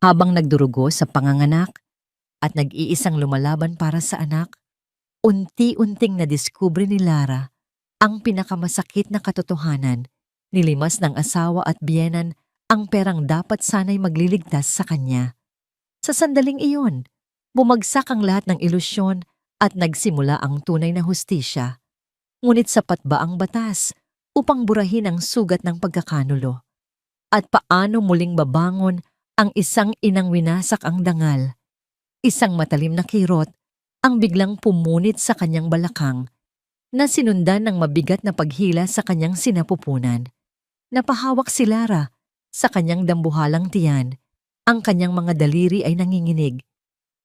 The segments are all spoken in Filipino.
Habang nagdurugo sa panganganak at nag-iisang lumalaban para sa anak, unti-unting nadiskubre ni Lara ang pinakamasakit na katotohanan. Nilimas ng asawa at biyenan ang perang dapat sana'y magliligtas sa kanya. Sa sandaling iyon, bumagsak ang lahat ng ilusyon at nagsimula ang tunay na hustisya. Ngunit sapat ba ang batas upang burahin ang sugat ng pagkakanulo? At paano muling babangon ang isang inang winasak ang dangal? Isang matalim na kirot ang biglang pumunit sa kanyang balakang na sinundan ng mabigat na paghila sa kanyang sinapupunan. Napahawak si Lara sa kanyang dambuhalang tiyan. Ang kanyang mga daliri ay nanginginig.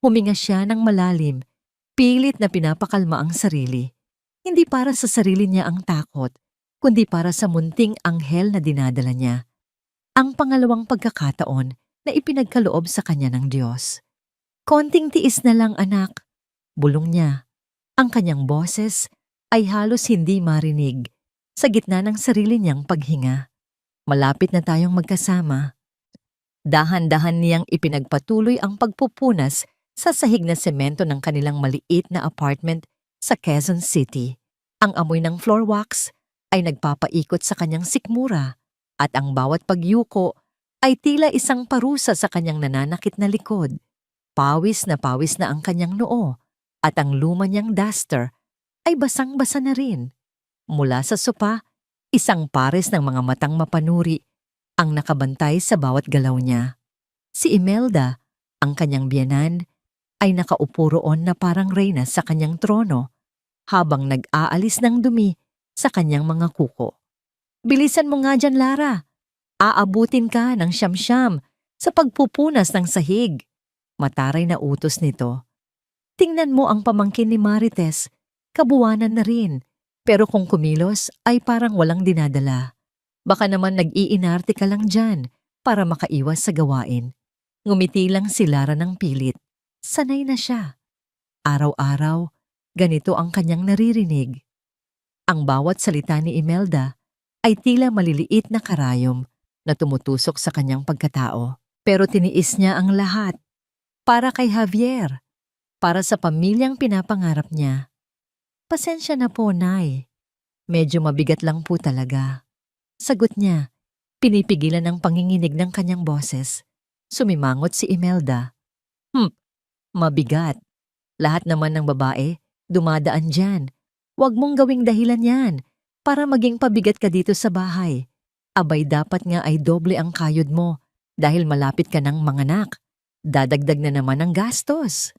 Huminga siya ng malalim, pilit na pinapakalma ang sarili. Hindi para sa sarili niya ang takot, kundi para sa munting anghel na dinadala niya. Ang pangalawang pagkakataon na ipinagkaloob sa kanya ng Diyos. Konting tiis na lang, anak, bulong niya. Ang kanyang boses ay halos hindi marinig sa gitna ng sarili niyang paghinga. Malapit na tayong magkasama. Dahan-dahan niyang ipinagpatuloy ang pagpupunas sa sahig na semento ng kanilang maliit na apartment sa Quezon City. Ang amoy ng floor wax ay nagpapaikot sa kanyang sikmura at ang bawat pagyuko ay tila isang parusa sa kanyang nananakit na likod. Pawis na ang kanyang noo at ang luma niyang duster ay basang-basa na rin. Mula sa sopa, isang pares ng mga matang mapanuri ang nakabantay sa bawat galaw niya. Si Imelda, ang kanyang biyenan, ay nakaupo roon na parang reyna sa kanyang trono habang nag-aalis ng dumi sa kanyang mga kuko. Bilisan mo nga dyan, Lara. Aabutin ka ng siyam-siyam sa pagpupunas ng sahig. Mataray na utos nito. Tingnan mo ang pamangkin ni Marites, kabuwanan na rin, pero kung kumilos ay parang walang dinadala. Baka naman nag-iinarte ka lang dyan para makaiwas sa gawain. Ngumiti lang si Lara ng pilit. Sanay na siya. Araw-araw, ganito ang kanyang naririnig. Ang bawat salita ni Imelda ay tila maliliit na karayom na tumutusok sa kanyang pagkatao. Pero tiniis niya ang lahat. Para kay Javier. Para sa pamilyang pinapangarap niya. Pasensya na po, Nay. Medyo mabigat lang po talaga. Sagot niya, pinipigilan ang panginginig ng kanyang boses. Sumimangot si Imelda. Mabigat. Lahat naman ng babae, dumadaan dyan. Huwag mong gawing dahilan yan para maging pabigat ka dito sa bahay. Abay dapat nga ay doble ang kayod mo dahil malapit ka ng manganak. Dadagdag na naman ang gastos.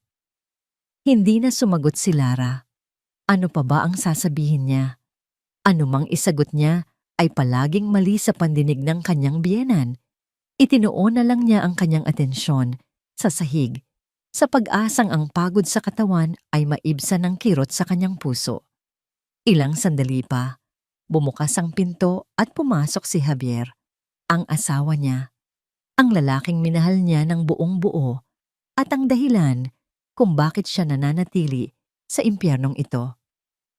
Hindi na sumagot si Lara. Ano pa ba ang sasabihin niya? Ano mang isagot niya ay palaging mali sa pandinig ng kanyang biyenan. Itinuon na lang niya ang kanyang atensyon sa sahig, sa pag-asang ang pagod sa katawan ay maibsan ng kirot sa kanyang puso. Ilang sandali pa, bumukas ang pinto at pumasok si Javier, ang asawa niya, ang lalaking minahal niya ng buong buo at ang dahilan kung bakit siya nananatili sa impyernong ito.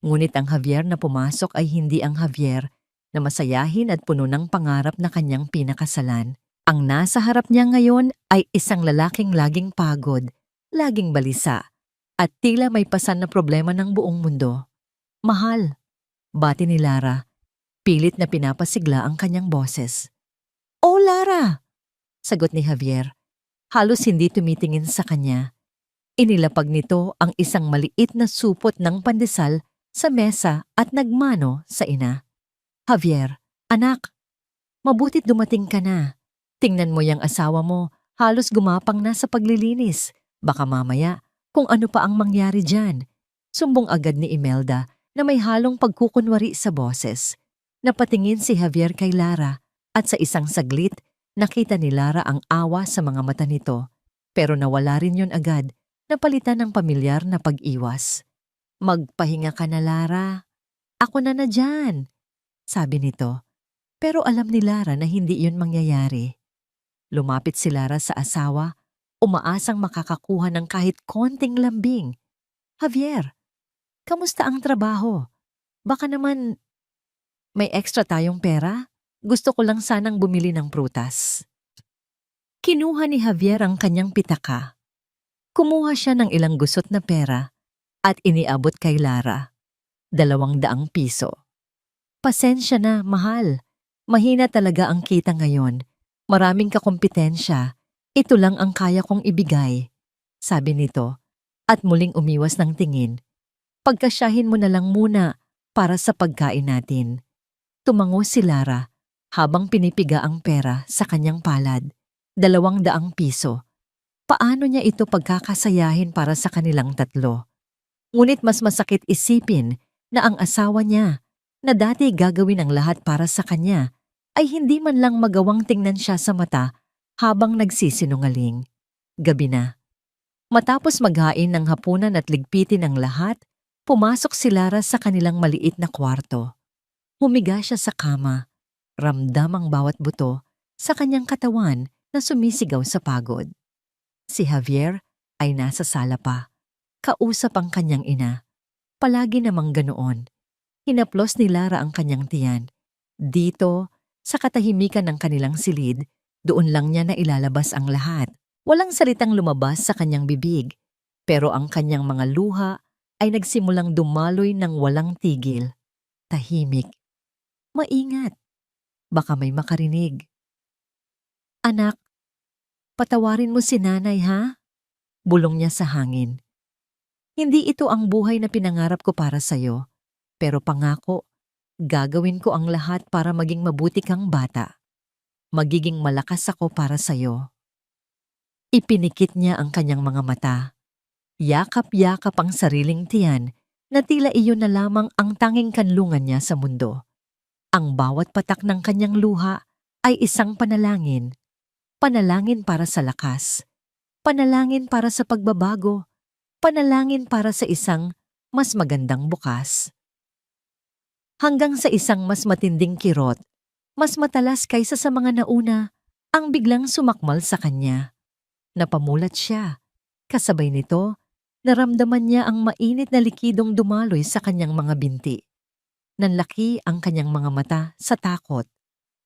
Ngunit ang Javier na pumasok ay hindi ang Javier na masayahin at puno ng pangarap na kanyang pinakasalan. Ang nasa harap niya ngayon ay isang lalaking laging pagod, laging balisa, at tila may pasan na problema ng buong mundo. Mahal, bati ni Lara, pilit na pinapasigla ang kanyang boses. Oh, Lara! Sagot ni Javier, halos hindi tumitingin sa kanya. Inilapag nito ang isang maliit na supot ng pandesal sa mesa at nagmano sa ina. Javier, anak, mabutit dumating ka na. Tingnan mo yang asawa mo, halos gumapang na sa paglilinis. Baka mamaya kung ano pa ang mangyari dyan. Sumbong agad ni Imelda na may halong pagkukunwari sa boses. Napatingin si Javier kay Lara at sa isang saglit nakita ni Lara ang awa sa mga mata nito. Pero nawala rin yun agad, napalitan ng pamilyar na pag-iwas. Magpahinga ka na, Lara. Ako na dyan, sabi nito. Pero alam ni Lara na hindi yun mangyayari. Lumapit si Lara sa asawa, umaasang makakakuha ng kahit konting lambing. Javier, kamusta ang trabaho? Baka naman may extra tayong pera? Gusto ko lang sanang bumili ng prutas. Kinuha ni Javier ang kanyang pitaka. Kumuha siya ng ilang gusot na pera at iniabot kay Lara. 200 piso. Pasensya na, mahal. Mahina talaga ang kita ngayon. Maraming kakumpetensya. Ito lang ang kaya kong ibigay, sabi nito, at muling umiwas ng tingin. Pagkasyahin mo na lang muna para sa pagkain natin. Tumango si Lara habang pinipiga ang pera sa kanyang palad. 200 piso. Paano niya ito pagkakasayahin para sa kanilang tatlo? Ngunit mas masakit isipin na ang asawa niya, na dati gagawin ang lahat para sa kanya, ay hindi man lang magawang tingnan siya sa mata habang nagsisinungaling. Gabi na. Matapos maghain ng hapunan at ligpitin ang lahat, pumasok si Lara sa kanilang maliit na kwarto. Humiga siya sa kama. Ramdam ang bawat buto sa kanyang katawan na sumisigaw sa pagod. Si Javier ay nasa sala pa. Kausap ang kanyang ina. Palagi namang ganoon. Hinaplos ni Lara ang kanyang tiyan. Dito, sa katahimikan ng kanilang silid, doon lang niya na ilalabas ang lahat. Walang salitang lumabas sa kanyang bibig, pero ang kanyang mga luha ay nagsimulang dumaloy ng walang tigil. Tahimik. Maingat. Baka may makarinig. Anak, patawarin mo si nanay, ha? Bulong niya sa hangin. Hindi ito ang buhay na pinangarap ko para sa'yo, pero pangako, gagawin ko ang lahat para maging mabuti kang bata. Magiging malakas ako para sa'yo. Ipinikit niya ang kanyang mga mata. Yakap-yakap ang sariling tiyan na tila iyon na lamang ang tanging kanlungan niya sa mundo. Ang bawat patak ng kanyang luha ay isang panalangin. Panalangin para sa lakas. Panalangin para sa pagbabago. Panalangin para sa isang mas magandang bukas. Hanggang sa isang mas matinding kirot, mas matalas kaysa sa mga nauna, ang biglang sumakmal sa kanya. Napamulat siya. Kasabay nito, naramdaman niya ang mainit na likidong dumaloy sa kanyang mga binti. Nanlaki ang kanyang mga mata sa takot.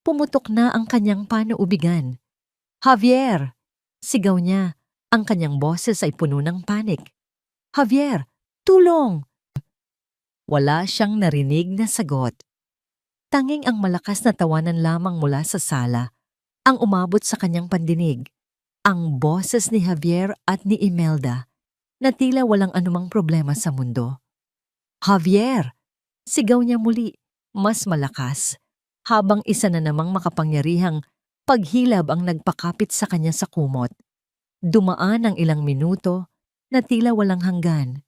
Pumutok na ang kanyang panaubigan. Javier! Sigaw niya. Ang kanyang boses ay puno ng panik. Javier! Tulong! Wala siyang narinig na sagot. Tanging ang malakas na tawanan lamang mula sa sala ang umabot sa kanyang pandinig. Ang boses ni Javier at ni Imelda na tila walang anumang problema sa mundo. Javier! Sigaw niya muli, mas malakas, habang isa na namang makapangyarihang paghilab ang nagpakapit sa kanya sa kumot. Dumaan ang ilang minuto na tila walang hanggan.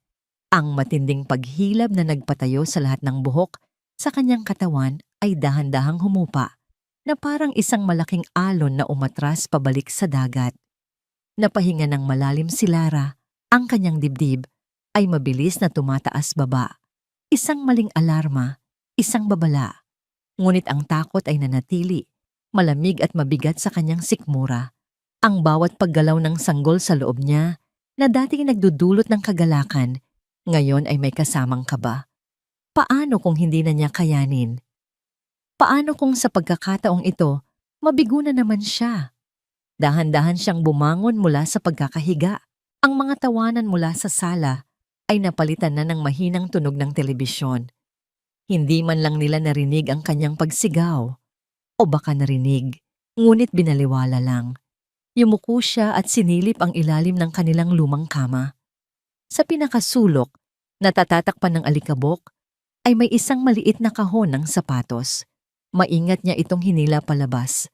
Ang matinding paghilab na nagpatayo sa lahat ng buhok sa kanyang katawan ay dahan-dahang humupa na parang isang malaking alon na umatras pabalik sa dagat. Napahinga ng malalim si Lara, ang kanyang dibdib ay mabilis na tumataas baba. Isang maling alarma, isang babala. Ngunit ang takot ay nanatili, malamig at mabigat sa kanyang sikmura. Ang bawat paggalaw ng sanggol sa loob niya na dating nagdudulot ng kagalakan, ngayon ay may kasamang kaba. Paano kung hindi na niya kayanin? Paano kung sa pagkakataong ito, mabigo na naman siya? Dahan-dahan siyang bumangon mula sa pagkakahiga. Ang mga tawanan mula sa sala ay napalitan na ng mahinang tunog ng telebisyon. Hindi man lang nila narinig ang kanyang pagsigaw. O baka narinig, ngunit binaliwala lang. Yumuko siya at sinilip ang ilalim ng kanilang lumang kama. Sa pinakasulok, natatatakpan ng alikabok, ay may isang maliit na kahon ng sapatos. Maingat niya itong hinila palabas.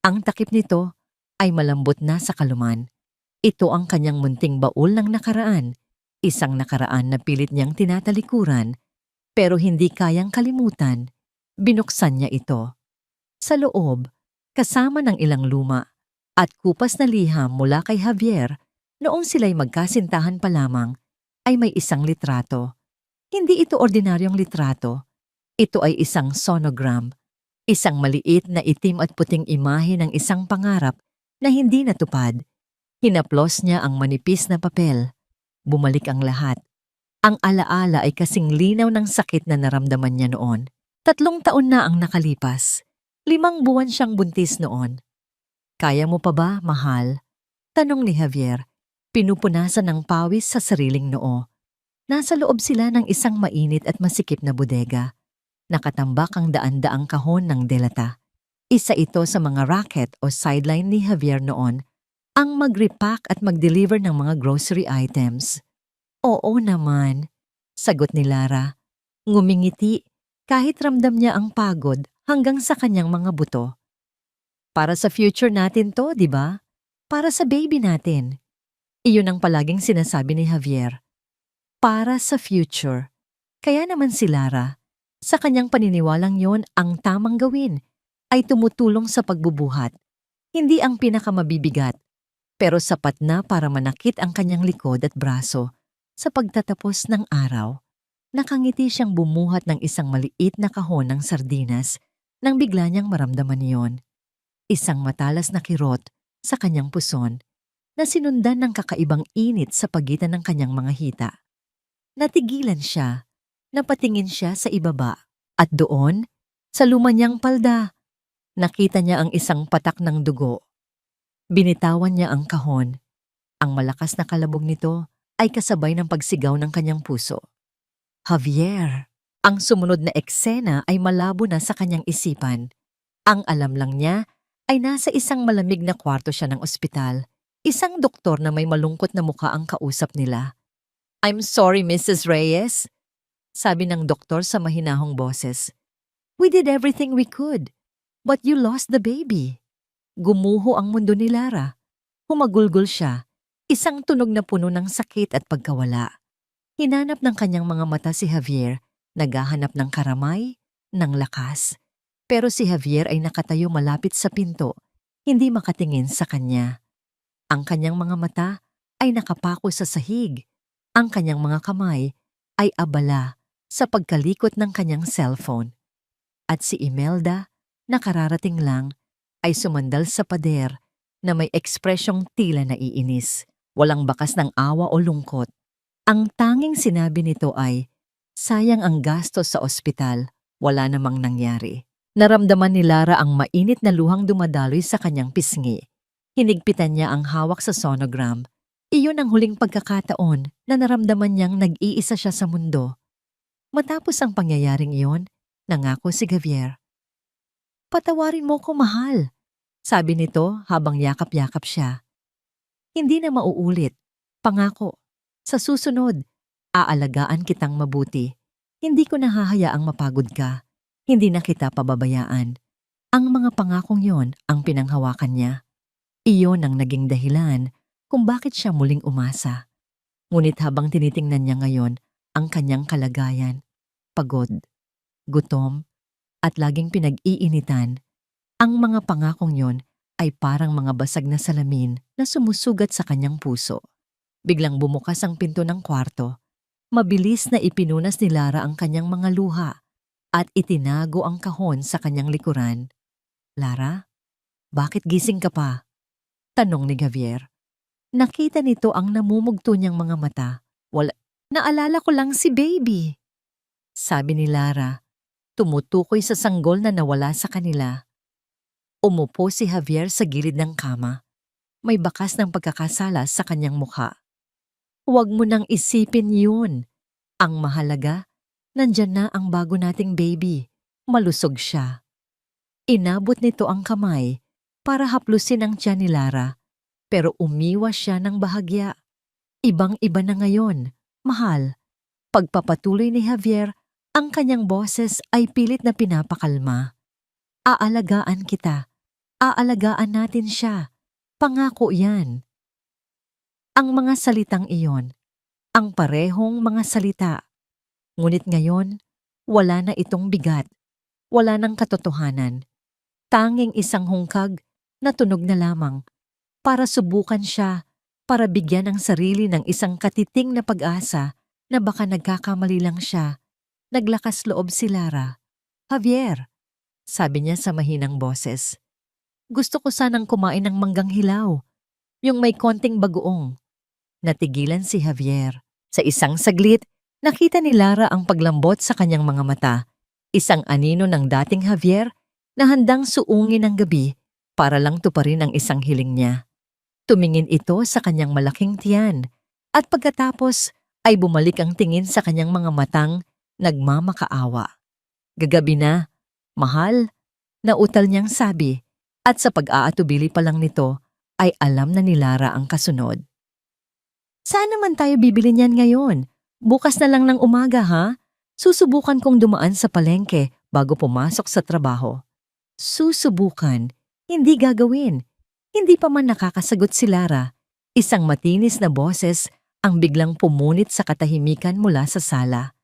Ang takip nito ay malambot na sa kaluman. Ito ang kanyang munting baul ng nakaraan, isang nakaraan na pilit niyang tinatalikuran, pero hindi kayang kalimutan. Binuksan niya ito. Sa loob, kasama ng ilang luma at kupas na liham mula kay Javier, noong sila'y magkasintahan pa lamang, ay may isang litrato. Hindi ito ordinaryong litrato. Ito ay isang sonogram, isang maliit na itim at puting imahe ng isang pangarap na hindi natupad. Hinaplos niya ang manipis na papel. Bumalik ang lahat. Ang alaala ay kasing linaw ng sakit na naramdaman niya noon. 3 taon na ang nakalipas. 5 buwan siyang buntis noon. Kaya mo pa ba, mahal? Tanong ni Javier, pinupunasan ng pawis sa sariling noo. Nasa loob sila ng isang mainit at masikip na bodega. Nakatambak ang daan-daang kahon ng delata. Isa ito sa mga racket o sideline ni Javier noon, ang mag-repack at mag-deliver ng mga grocery items. Oo naman, sagot ni Lara. Ngumingiti kahit ramdam niya ang pagod hanggang sa kanyang mga buto. Para sa future natin to, di ba? Para sa baby natin. Iyon ang palaging sinasabi ni Javier. Para sa future. Kaya naman si Lara, sa kanyang paniniwalang yon ang tamang gawin ay tumutulong sa pagbubuhat. Hindi ang pinakamabibigat, pero sapat na para manakit ang kanyang likod at braso sa pagtatapos ng araw. Nakangiti siyang bumuhat ng isang maliit na kahon ng sardinas nang bigla niyang maramdaman iyon. Isang matalas na kirot sa kanyang puson na sinundan ng kakaibang init sa pagitan ng kanyang mga hita. Natigilan siya, napatingin siya sa ibaba, at doon, sa luma niyang palda, nakita niya ang isang patak ng dugo. Binitawan niya ang kahon. Ang malakas na kalabog nito ay kasabay ng pagsigaw ng kanyang puso. Javier! Ang sumunod na eksena ay malabo na sa kanyang isipan. Ang alam lang niya ay nasa isang malamig na kwarto siya ng ospital. Isang doktor na may malungkot na mukha ang kausap nila. I'm sorry, Mrs. Reyes, sabi ng doktor sa mahinahong boses. We did everything we could, but you lost the baby. Gumuho ang mundo ni Lara. Humagulgol siya, isang tunog na puno ng sakit at pagkawala. Hinanap ng kanyang mga mata si Javier, naghahanap ng karamay, ng lakas. Pero si Javier ay nakatayo malapit sa pinto, hindi makatingin sa kanya. Ang kanyang mga mata ay nakapako sa sahig. Ang kanyang mga kamay ay abala sa pagkalikot ng kanyang cellphone. At si Imelda, na kararating lang, ay sumandal sa pader na may ekspresyong tila naiinis, walang bakas ng awa o lungkot. Ang tanging sinabi nito ay, sayang ang gastos sa ospital, wala namang nangyari. Naramdaman ni Lara ang mainit na luhang dumadaloy sa kanyang pisngi. Hinigpitan niya ang hawak sa sonogram. Iyon ang huling pagkakataon na naramdaman niyang nag-iisa siya sa mundo. Matapos ang pangyayaring iyon, nangako si Javier. Patawarin mo ko, mahal, sabi nito habang yakap-yakap siya. Hindi na mauulit. Pangako. Sa susunod, aalagaan kitang mabuti. Hindi ko nahahayaang mapagod ka. Hindi na kita pababayaan. Ang mga pangakong yon ang pinanghawakan niya. Iyon ang naging dahilan kung bakit siya muling umasa. Ngunit habang tinitingnan niya ngayon ang kanyang kalagayan, pagod, gutom, at laging pinag-iinitan, ang mga pangakong yon ay parang mga basag na salamin na sumusugat sa kanyang puso. Biglang bumukas ang pinto ng kwarto. Mabilis na ipinunas ni Lara ang kanyang mga luha at itinago ang kahon sa kanyang likuran. Lara, bakit gising ka pa? Tanong ni Javier. Nakita nito ang namumugto niyang mga mata. Wala. Naalala ko lang si baby. Sabi ni Lara, tumutukoy sa sanggol na nawala sa kanila. Umupo si Javier sa gilid ng kama. May bakas ng pagkakasala sa kanyang mukha. Huwag mo nang isipin yun. Ang mahalaga, nandyan na ang bago nating baby. Malusog siya. Inabot nito ang kamay para haplusin ang tiyan ni Lara. Pero umiwas siya ng bahagya. Ibang-iba na ngayon, mahal. Pagpapatuloy ni Javier, ang kanyang boses ay pilit na pinapakalma. Aalagaan kita. Aalagaan natin siya. Pangako yan. Ang mga salitang iyon, ang parehong mga salita. Ngunit ngayon, wala na itong bigat. Wala nang katotohanan. Tanging isang hungkag na tunog na lamang. Para subukan siya, para bigyan ng sarili ng isang katiting na pag-asa na baka nagkakamali lang siya. Naglakas loob si Lara. Javier, sabi niya sa mahinang boses. Gusto ko sanang kumain ng manggang hilaw, yung may konting bagoong. Natigilan si Javier. Sa isang saglit, nakita ni Lara ang paglambot sa kanyang mga mata. Isang anino ng dating Javier na handang suungin ng gabi para lang tuparin ang isang hiling niya. Tumingin ito sa kanyang malaking tiyan at pagkatapos ay bumalik ang tingin sa kanyang mga matang nagmamakaawa. Gagabi na, mahal, nautal niyang sabi at sa pag-aatubili pa lang nito ay alam na ni Lara ang kasunod. Saan naman tayo bibili niyan ngayon? Bukas na lang ng umaga ha? Susubukan kong dumaan sa palengke bago pumasok sa trabaho. Susubukan, hindi gagawin. Hindi pa man nakakasagot si Lara. Isang matinis na boses ang biglang pumunit sa katahimikan mula sa sala.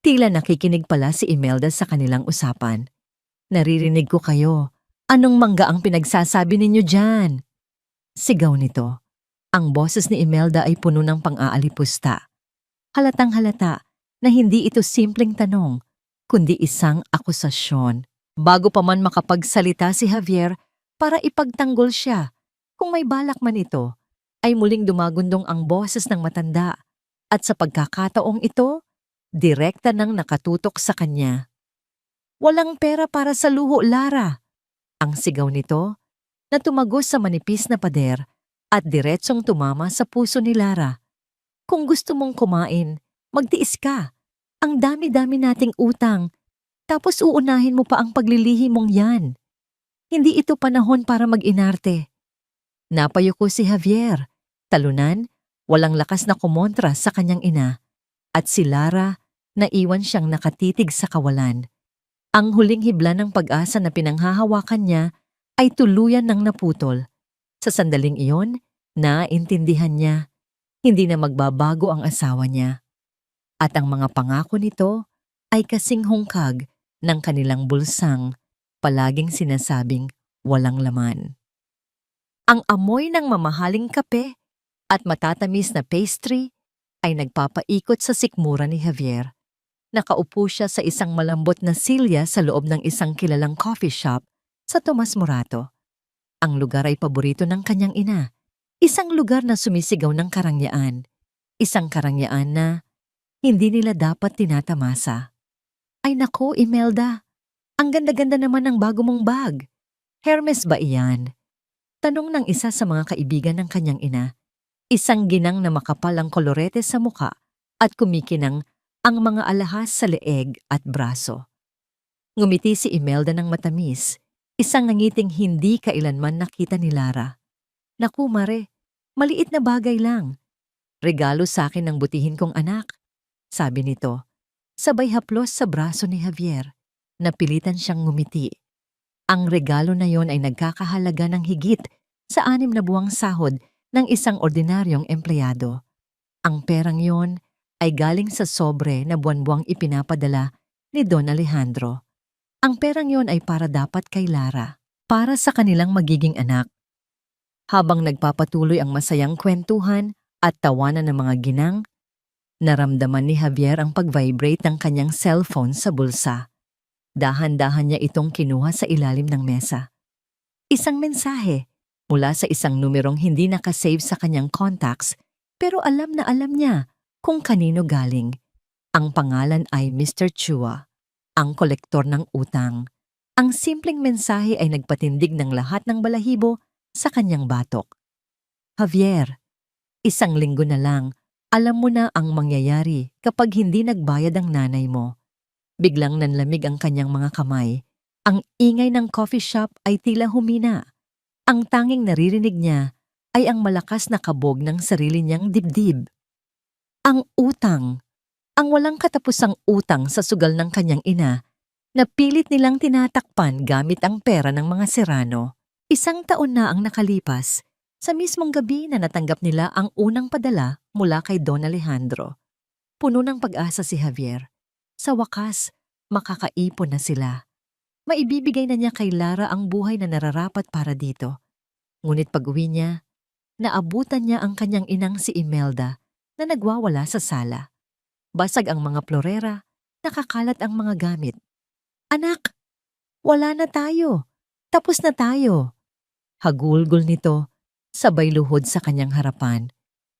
Tila nakikinig pala si Imelda sa kanilang usapan. Naririnig ko kayo. Anong mangga ang pinagsasabi ninyo dyan? Sigaw nito. Ang boses ni Imelda ay puno ng pang-aalipusta. Halatang-halata na hindi ito simpleng tanong, kundi isang akusasyon. Bago pa man makapagsalita si Javier para ipagtanggol siya, kung may balak man ito, ay muling dumagundong ang boses ng matanda at sa pagkakataong ito, direkta nang nakatutok sa kanya. Walang pera para sa luho, Lara! Ang sigaw nito na tumagos sa manipis na pader at diretsong tumama sa puso ni Lara. Kung gusto mong kumain, magtiis ka. Ang dami-dami nating utang. Tapos uunahin mo pa ang paglilihi mong yan. Hindi ito panahon para mag-inarte. Napayuko si Javier. Talunan, walang lakas na kumontra sa kanyang ina. At si Lara, naiwan siyang nakatitig sa kawalan. Ang huling hibla ng pag-asa na pinanghahawakan niya ay tuluyan ng naputol. Sa sandaling iyon, naintindihan niya, hindi na magbabago ang asawa niya. At ang mga pangako nito ay kasing hungkag ng kanilang bulsang, palaging sinasabing walang laman. Ang amoy ng mamahaling kape at matatamis na pastry ay nagpapaikot sa sikmura ni Javier. Nakaupo siya sa isang malambot na silya sa loob ng isang kilalang coffee shop sa Tomas Morato. Ang lugar ay paborito ng kanyang ina. Isang lugar na sumisigaw ng karangyaan. Isang karangyaan na hindi nila dapat tinatamasa. Ay nako, Imelda. Ang ganda-ganda naman ng bago mong bag. Hermes ba iyan? Tanong ng isa sa mga kaibigan ng kanyang ina. Isang ginang na makapal ang kolorete sa muka at kumikinang ang mga alahas sa leeg at braso. Ngumiti si Imelda ng matamis. Isang nangiting hindi kailanman nakita ni Lara. Naku, Mare, maliit na bagay lang. Regalo sa akin ng butihin kong anak, sabi nito. Sabay haplos sa braso ni Javier. Napilitan siyang ngumiti. Ang regalo na yon ay nagkakahalaga ng higit sa 6 na buwang sahod ng isang ordinaryong empleyado. Ang perang yon ay galing sa sobre na buwan-buwang ipinapadala ni Don Alejandro. Ang perang yon ay para dapat kay Lara, para sa kanilang magiging anak. Habang nagpapatuloy ang masayang kwentuhan at tawanan ng mga ginang, naramdaman ni Javier ang pag-vibrate ng kanyang cellphone sa bulsa. Dahan-dahan niya itong kinuha sa ilalim ng mesa. Isang mensahe mula sa isang numerong hindi nakasave sa kanyang contacts pero alam na alam niya kung kanino galing. Ang pangalan ay Mr. Chua, ang kolektor ng utang. Ang simpleng mensahe ay nagpatindig ng lahat ng balahibo sa kanyang batok. Javier, 1 linggo na lang, alam mo na ang mangyayari kapag hindi nagbayad ang nanay mo. Biglang nanlamig ang kanyang mga kamay. Ang ingay ng coffee shop ay tila humina. Ang tanging naririnig niya ay ang malakas na kabog ng sarili niyang dibdib. Ang utang. Ang walang katapusang utang sa sugal ng kanyang ina na pilit nilang tinatakpan gamit ang pera ng mga Serrano. 1 taon na ang nakalipas sa mismong gabi na natanggap nila ang unang padala mula kay Don Alejandro. Puno ng pag-asa si Javier. Sa wakas, makakaipon na sila. Maibibigay na niya kay Lara ang buhay na nararapat para dito. Ngunit pag-uwi niya, naabutan niya ang kanyang inang si Imelda na nagwawala sa sala. Basag ang mga plorera, nakakalat ang mga gamit. Anak, wala na tayo. Tapos na tayo. Hagulgol nito, sabay luhod sa kanyang harapan.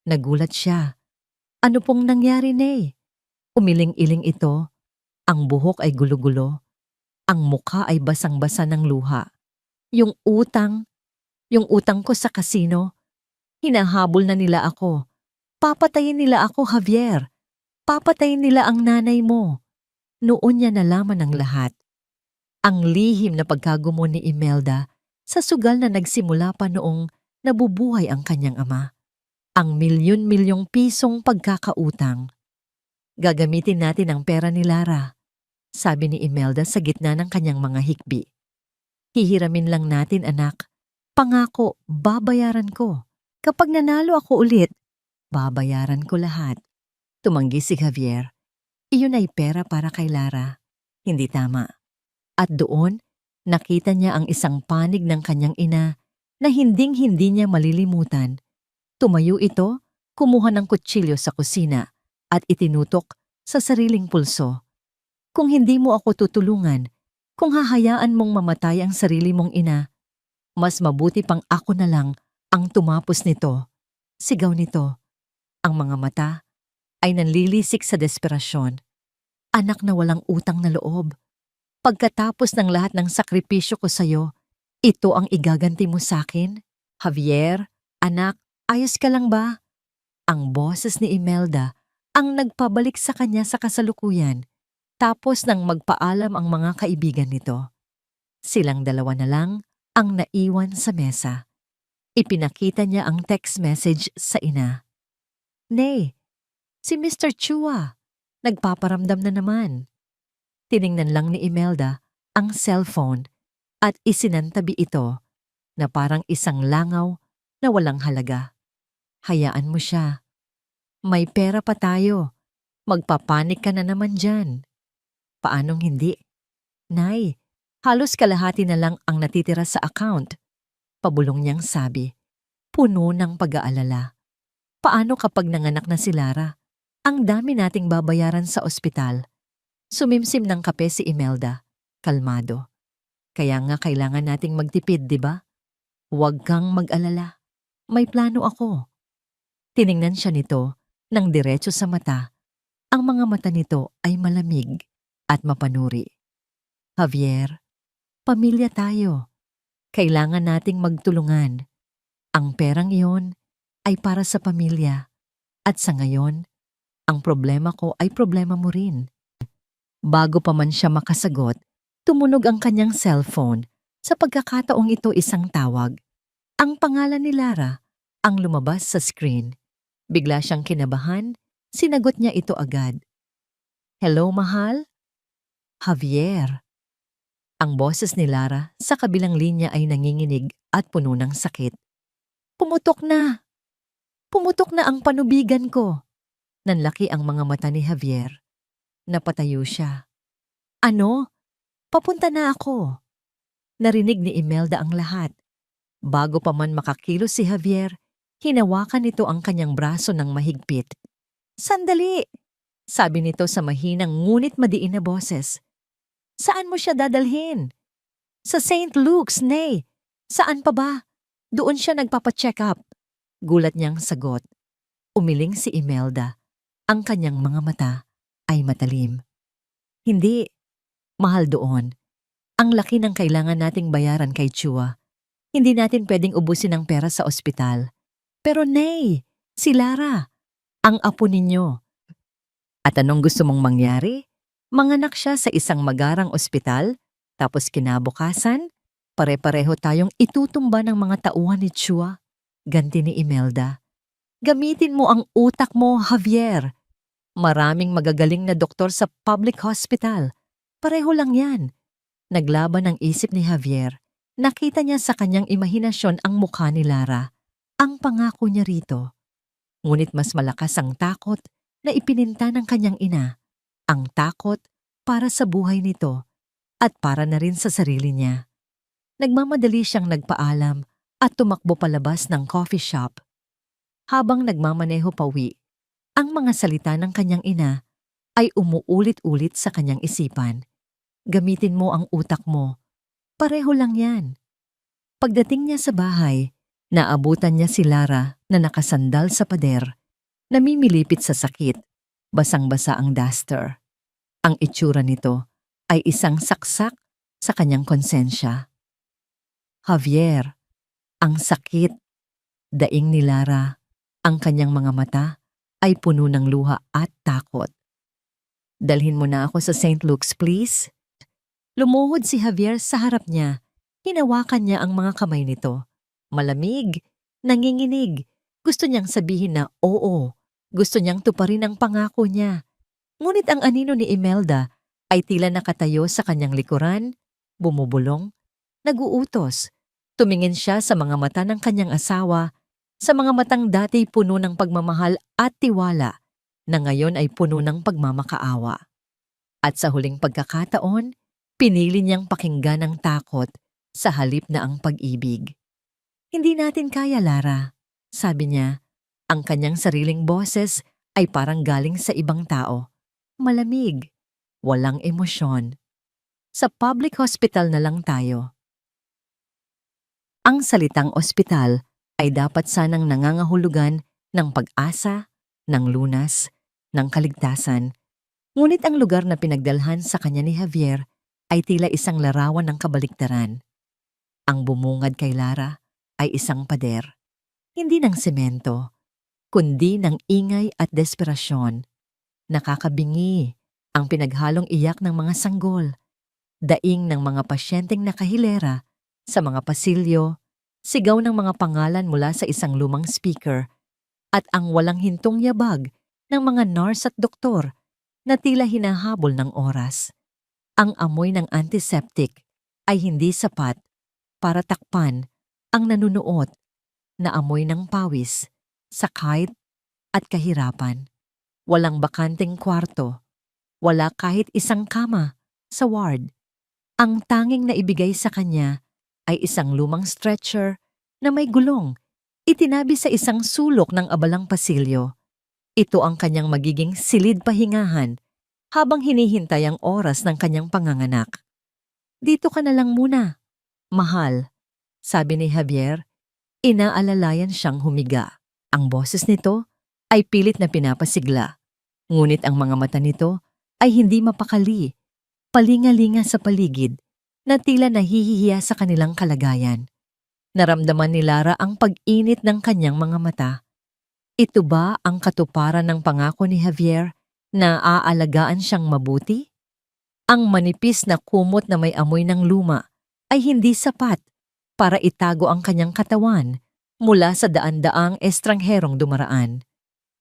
Nagulat siya. Ano pong nangyari, Nay? Umiling-iling ito. Ang buhok ay gulo-gulo. Ang mukha ay basang-basa ng luha. Yung utang Yung utang ko sa kasino, hinahabol na nila ako. Papatayin nila ako, Javier. Papatayin nila ang nanay mo. Noon niya nalaman ang lahat. Ang lihim na pagkagumo ni Imelda sa sugal na nagsimula pa noong nabubuhay ang kanyang ama. Ang milyon-milyong pisong pagkakautang. Gagamitin natin ang pera ni Lara, sabi ni Imelda sa gitna ng kanyang mga hikbi. Hihiramin lang natin, anak. Pangako, babayaran ko. Kapag nanalo ako ulit, babayaran ko lahat. Tumanggi si Javier. Iyon ay pera para kay Lara. Hindi tama. At doon, nakita niya ang isang panig ng kanyang ina na hinding-hindi niya malilimutan. Tumayo ito, kumuha ng kutsilyo sa kusina at itinutok sa sariling pulso. Kung hindi mo ako tutulungan, kung hahayaan mong mamatay ang sarili mong ina, mas mabuti pang ako na lang ang tumapos nito. Sigaw nito. Ang mga mata ay nanlilisik sa desperasyon. Anak na walang utang na loob. Pagkatapos ng lahat ng sakripisyo ko sa'yo, ito ang igaganti mo sa'kin? Javier, anak, ayos ka lang ba? Ang boses ni Imelda ang nagpabalik sa kanya sa kasalukuyan, tapos nang magpaalam ang mga kaibigan nito. Silang dalawa na lang ang naiwan sa mesa. Ipinakita niya ang text message sa ina. Nay, si Mr. Chua, nagpaparamdam na naman. Tiningnan lang ni Imelda ang cellphone at isinantabi ito na parang isang langaw na walang halaga. Hayaan mo siya. May pera pa tayo. Magpapanik ka na naman dyan. Paanong hindi? Nay, halos kalahati na lang ang natitira sa account. Pabulong niyang sabi, puno ng pag-aalala. Paano kapag nanganak na si Lara? Ang dami nating babayaran sa ospital. Sumimsim ng kape si Imelda, kalmado. Kaya nga kailangan nating magtipid, di ba? Huwag kang mag-alala. May plano ako. Tiningnan siya nito ng diretso sa mata. Ang mga mata nito ay malamig at mapanuri. Javier, pamilya tayo. Kailangan nating magtulungan. Ang perang iyon ay para sa pamilya. At sa ngayon, ang problema ko ay problema mo rin. Bago pa man siya makasagot, tumunog ang kanyang cellphone. Sa pagkakataong ito isang tawag. Ang pangalan ni Lara ang lumabas sa screen. Bigla siyang kinabahan, sinagot niya ito agad. Hello, mahal? Javier. Ang boses ni Lara sa kabilang linya ay nanginginig at puno ng sakit. Pumutok na! Pumutok na ang panubigan ko! Nanlaki ang mga mata ni Javier. Napatayo siya. Ano? Papunta na ako. Narinig ni Imelda ang lahat. Bago pa man makakilos si Javier, hinawakan nito ang kanyang braso ng mahigpit. Sandali! Sabi nito sa mahinang ngunit madiin na boses. Saan mo siya dadalhin? Sa St. Luke's, Nay. Saan pa ba? Doon siya nagpapacheck up. Gulat niyang sagot. Umiling si Imelda. Ang kanyang mga mata ay matalim. Hindi. Mahal doon. Ang laki ng kailangan nating bayaran kay Chua. Hindi natin pwedeng ubusin ang pera sa ospital. Pero Nay, si Lara, ang apo ninyo. At anong gusto mong mangyari? Manganak siya sa isang magarang ospital, tapos kinabukasan, pare-pareho tayong itutumba ng mga tauhan ni Chua. Ganti ni Imelda. Gamitin mo ang utak mo, Javier. Maraming magagaling na doktor sa public hospital. Pareho lang yan. Naglaban ang isip ni Javier. Nakita niya sa kanyang imahinasyon ang mukha ni Lara. Ang pangako niya rito. Ngunit mas malakas ang takot na ipininta ng kanyang ina. Ang takot para sa buhay nito at para na rin sa sarili niya. Nagmamadali siyang nagpaalam at tumakbo palabas ng coffee shop. Habang nagmamaneho pauwi, ang mga salita ng kanyang ina ay umuulit-ulit sa kanyang isipan. Gamitin mo ang utak mo. Pareho lang yan. Pagdating niya sa bahay, naabutan niya si Lara na nakasandal sa pader, namimilipit sa sakit, basang-basa ang duster. Ang itsura nito ay isang saksak sa kanyang konsensya. Javier, Ang sakit, daing ni Lara. Ang kanyang mga mata ay puno ng luha at takot. Dalhin mo na ako sa St. Luke's, please. Lumuhod si Javier sa harap niya. Hinawakan niya ang mga kamay nito. Malamig, nanginginig. Gusto niyang sabihin na oo. Gusto niyang tuparin ang pangako niya. Ngunit ang anino ni Imelda ay tila nakatayo sa kanyang likuran, bumubulong, naguutos. Tumingin siya sa mga mata ng kanyang asawa, sa mga matang dati puno ng pagmamahal at tiwala, na ngayon ay puno ng pagmamakaawa. At sa huling pagkakataon, pinili niyang pakinggan ang takot sa halip na ang pag-ibig. Hindi natin kaya, Lara, sabi niya. Ang kanyang sariling boses ay parang galing sa ibang tao. Malamig, walang emosyon. Sa public hospital na lang tayo. Ang salitang ospital ay dapat sanang nangangahulugan ng pag-asa, ng lunas, ng kaligtasan. Ngunit ang lugar na pinagdalhan sa kanya ni Javier ay tila isang larawan ng kabaliktaran. Ang bumungad kay Lara ay isang pader, hindi ng semento, kundi ng ingay at desperasyon. Nakakabingi ang pinaghalong iyak ng mga sanggol, daing ng mga pasyenteng nakahilera sa mga pasilyo, sigaw ng mga pangalan mula sa isang lumang speaker, at ang walang hintong yabag ng mga nurse at doktor na tila hinahabol ng oras. Ang amoy ng antiseptic ay hindi sapat para takpan ang nanunuot na amoy ng pawis, sakit at kahirapan. Walang bakanteng kwarto, wala kahit isang kama sa ward. Ang tanging na ibigay sa kanya ay isang lumang stretcher na may gulong, itinabi sa isang sulok ng abalang pasilyo. Ito ang kanyang magiging silid pahingahan habang hinihintay ang oras ng kanyang panganganak. Dito ka na lang muna, mahal, sabi ni Javier. Inaalalayan siyang humiga. Ang boses nito ay pilit na pinapasigla. Ngunit ang mga mata nito ay hindi mapakali, palingalinga sa paligid na tila nahihiya sa kanilang kalagayan. Naramdaman ni Lara ang pag-init ng kanyang mga mata. Ito ba ang katuparan ng pangako ni Javier na aalagaan siyang mabuti? Ang manipis na kumot na may amoy ng luma ay hindi sapat para itago ang kanyang katawan mula sa daan-daang estrangherong dumaraan.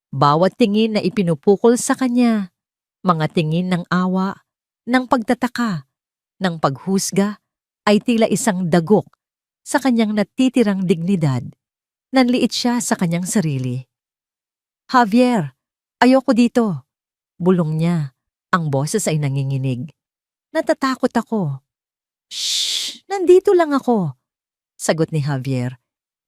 Bawat tingin na ipinupukol sa kanya, mga tingin ng awa, ng pagtataka, ng paghusga, ay tila isang dagok sa kanyang natitirang dignidad. Nanliit siya sa kanyang sarili. Javier, ayoko dito. Bulong niya. Ang boses ay nanginginig. Natatakot ako. Shh! Nandito lang ako, sagot ni Javier.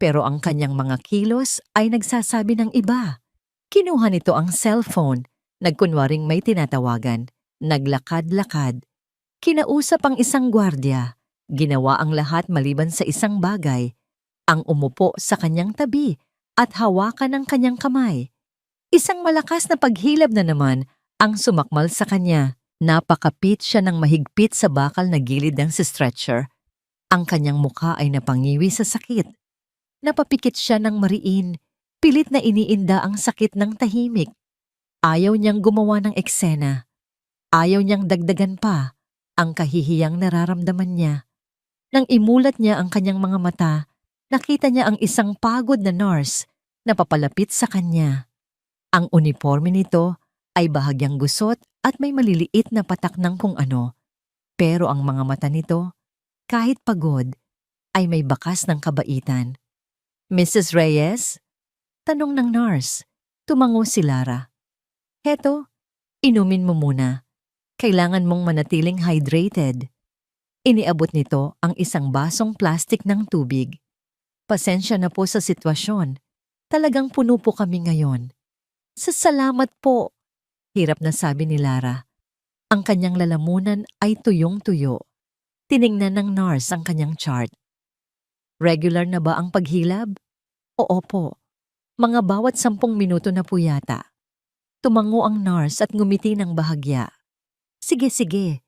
Pero ang kanyang mga kilos ay nagsasabi ng iba. Kinuha nito ang cellphone, nagkunwaring may tinatawagan, naglakad-lakad. Kinausap ang isang gwardiya. Ginawa ang lahat maliban sa isang bagay, ang umupo sa kanyang tabi at hawakan ang kanyang kamay. Isang malakas na paghilab na naman ang sumakmal sa kanya. Napakapit siya ng mahigpit sa bakal na gilid ng stretcher. Ang kanyang mukha ay napangiwi sa sakit. Napapikit siya ng mariin, pilit na iniinda ang sakit ng tahimik. Ayaw niyang gumawa ng eksena. Ayaw niyang dagdagan pa ang kahihiyang nararamdaman niya. Nang imulat niya ang kanyang mga mata, nakita niya ang isang pagod na nurse na papalapit sa kanya. Ang uniforme nito ay bahagyang gusot at may maliliit na patak ng kung ano. Pero ang mga mata nito, kahit pagod, ay may bakas ng kabaitan. Mrs. Reyes? Tanong ng nurse. Tumango si Lara. Heto, inumin mo muna. Kailangan mong manatiling hydrated. Iniabot nito ang isang basong plastik ng tubig. Pasensya na po sa sitwasyon. Talagang puno po kami ngayon. Salamat po, hirap na sabi ni Lara. Ang kanyang lalamunan ay tuyong-tuyo. Tiningnan ng nurse ang kanyang chart. Regular na ba ang paghilab? Oo po. Mga bawat 10 minuto na po yata. Tumango ang nurse at ngumiti ng bahagya. Sige.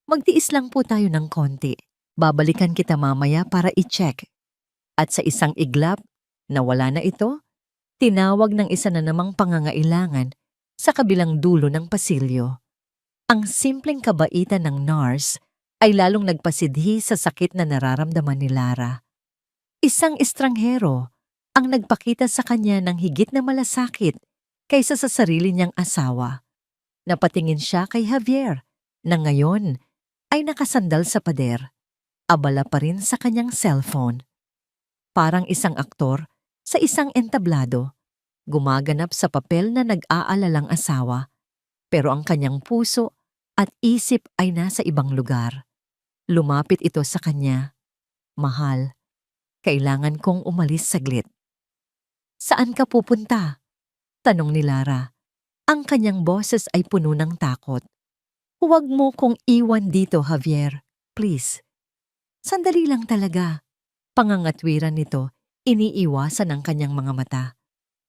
Magtiis lang po tayo ng konti. Babalikan kita mamaya para i-check. At sa isang iglap, na wala na ito, tinawag ng isa na namang pangangailangan sa kabilang dulo ng pasilyo. Ang simpleng kabaitan ng nurse ay lalong nagpasidhi sa sakit na nararamdaman ni Lara. Isang estranghero ang nagpakita sa kanya ng higit na malasakit kaysa sa sarili niyang asawa. Napatingin siya kay Javier na ngayon ay nakasandal sa pader, abala pa rin sa kanyang cellphone. Parang isang aktor sa isang entablado, gumaganap sa papel na nag-aalalang asawa, pero ang kanyang puso at isip ay nasa ibang lugar. Lumapit ito sa kanya. Mahal, kailangan kong umalis saglit. Saan ka pupunta? Tanong ni Lara. Ang kanyang boses ay puno ng takot. Huwag mo kong iwan dito, Javier. Please. Sandali lang talaga. Pangangatwiran nito, iniiwasan ang kanyang mga mata.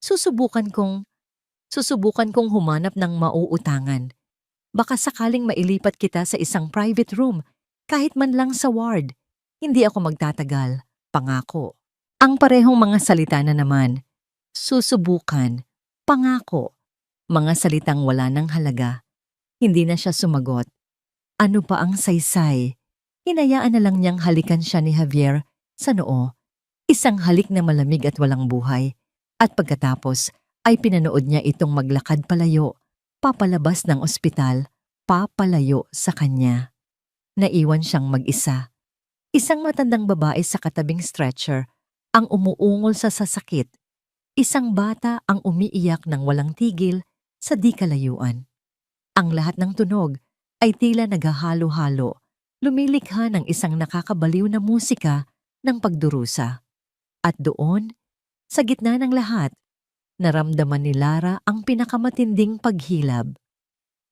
Susubukan kong humanap ng mauutangan. Baka sakaling mailipat kita sa isang private room, kahit man lang sa ward. Hindi ako magtatagal, pangako. Ang parehong mga salita na naman. Susubukan, pangako. Mga salitang wala ng halaga. Hindi na siya sumagot. Ano pa ang saysay? Hinayaan na lang niyang halikan siya ni Javier sa noo. Isang halik na malamig at walang buhay. At pagkatapos ay pinanood niya itong maglakad palayo, papalabas ng ospital, papalayo sa kanya. Naiwan siyang mag-isa. Isang matandang babae sa katabing stretcher ang umuungol sa sasakit. Isang bata ang umiiyak ng walang tigil sa di kalayuan. Ang lahat ng tunog ay tila naghahalo-halo, lumilikha ng isang nakakabaliw na musika ng pagdurusa. At doon, sa gitna ng lahat, naramdaman ni Lara ang pinakamatinding paghilab.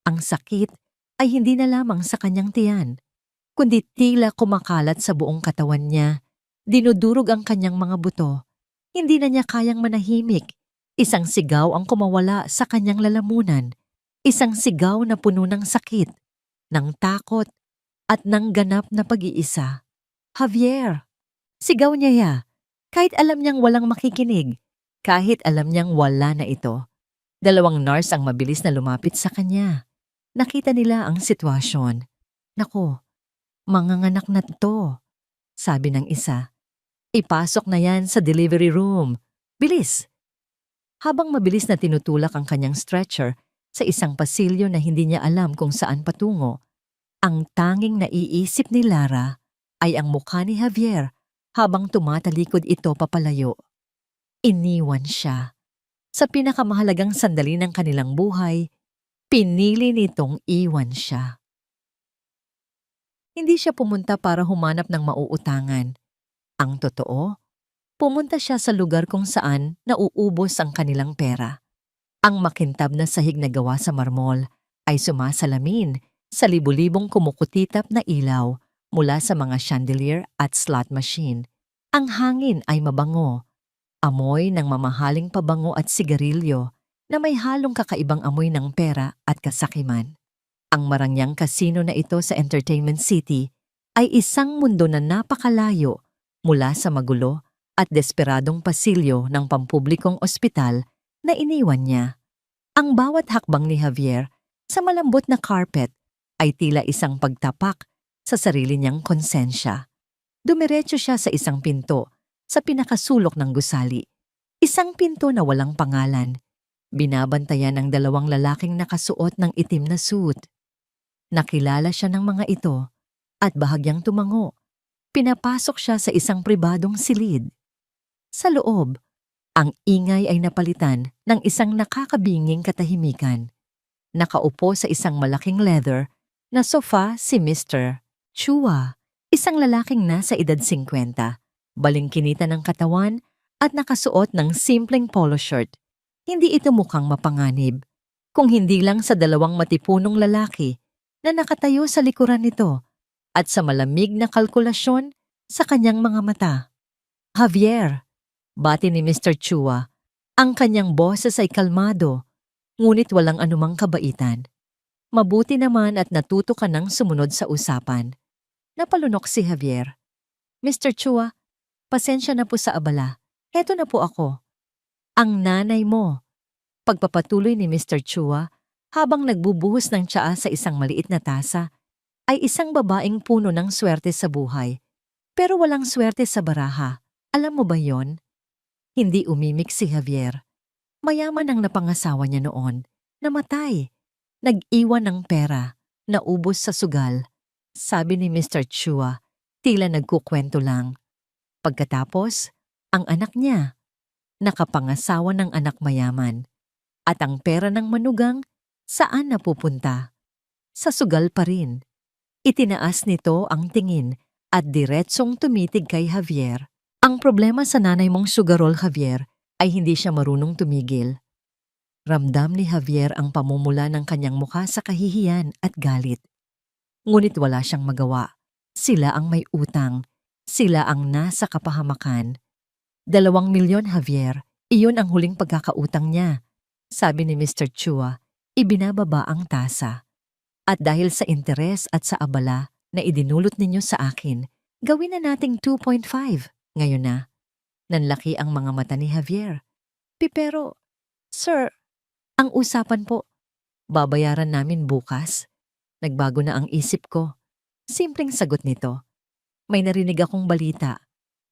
Ang sakit ay hindi na lamang sa kanyang tiyan, kundi tila kumakalat sa buong katawan niya, dinudurog ang kanyang mga buto. Hindi na niya kayang manahimik. Isang sigaw ang kumawala sa kanyang lalamunan. Isang sigaw na puno ng sakit, ng takot, at ng ganap na pag-iisa. Javier! Sigaw niya kahit alam niyang walang makikinig, kahit alam niyang wala na ito. Dalawang nurse ang mabilis na lumapit sa kanya. Nakita nila ang sitwasyon. Nako, manganganak na to, sabi ng isa. Ipasok na yan sa delivery room. Bilis! Habang mabilis na tinutulak ang kanyang stretcher sa isang pasilyo na hindi niya alam kung saan patungo, ang tanging naiisip ni Lara ay ang mukha ni Javier habang tumatalikod ito papalayo. Iniwan siya. Sa pinakamahalagang sandali ng kanilang buhay, pinili nitong iwan siya. Hindi siya pumunta para humanap ng mauutangan. Ang totoo, pumunta siya sa lugar kung saan nauubos ang kanilang pera. Ang makintab na sahig na gawa sa marmol ay sumasalamin sa libu-libong kumukutitap na ilaw mula sa mga chandelier at slot machine. Ang hangin ay mabango, amoy ng mamahaling pabango at sigarilyo na may halong kakaibang amoy ng pera at kasakiman. Ang marangyang kasino na ito sa Entertainment City ay isang mundo na napakalayo mula sa magulo at desperadong pasilyo ng pampublikong ospital na iniwan niya. Ang bawat hakbang ni Javier sa malambot na carpet ay tila isang pagtapak sa sarili niyang konsensya. Dumiretso siya sa isang pinto sa pinakasulok ng gusali. Isang pinto na walang pangalan. Binabantayan ng dalawang lalaking nakasuot ng itim na suit. Nakilala siya ng mga ito at bahagyang tumango. Pinapasok siya sa isang pribadong silid. Sa loob, ang ingay ay napalitan ng isang nakakabinging katahimikan. Nakaupo sa isang malaking leather na sofa si Mr. Chua, isang lalaking nasa edad 50, balingkinita ng katawan at nakasuot ng simpleng polo shirt. Hindi ito mukhang mapanganib, kung hindi lang sa dalawang matipunong lalaki na nakatayo sa likuran nito at sa malamig na kalkulasyon sa kanyang mga mata. Javier, bati ni Mr. Chua. Ang kanyang boses ay kalmado, ngunit walang anumang kabaitan. Mabuti naman at natuto ka nang sumunod sa usapan. Napalunok si Javier. Mr. Chua, Pasensya na po sa abala. Heto na po ako. Ang nanay mo. Pagpapatuloy ni Mr. Chua habang nagbubuhos ng tsaa sa isang maliit na tasa, ay isang babaeng puno ng swerte sa buhay. Pero walang swerte sa baraha. Alam mo ba yon? Hindi umimik si Javier. Mayaman ang napangasawa niya noon. Namatay. Nag-iwan ng pera. Naubos sa sugal. Sabi ni Mr. Chua, tila nagkukwento lang. Pagkatapos, ang anak niya, nakapangasawa ng anak mayaman. At ang pera ng manugang, saan napupunta? Sa sugal pa rin. Itinaas nito ang tingin at diretsong tumitig kay Javier. Ang problema sa nanay mong sugarol, Javier, ay hindi siya marunong tumigil. Ramdam ni Javier ang pamumula ng kanyang mukha sa kahihiyan at galit. Ngunit wala siyang magawa. Sila ang may utang. Sila ang nasa kapahamakan. 2 milyon, Javier, iyon ang huling pagkakautang niya. Sabi ni Mr. Chua, ibinababa ang tasa. At dahil sa interes at sa abala na idinulot ninyo sa akin, gawin na nating 2.5. Ngayon na. Nanlaki ang mga mata ni Javier. Pero, sir, ang usapan po, babayaran namin bukas. Nagbago na ang isip ko. Simpleng sagot nito. May narinig akong balita.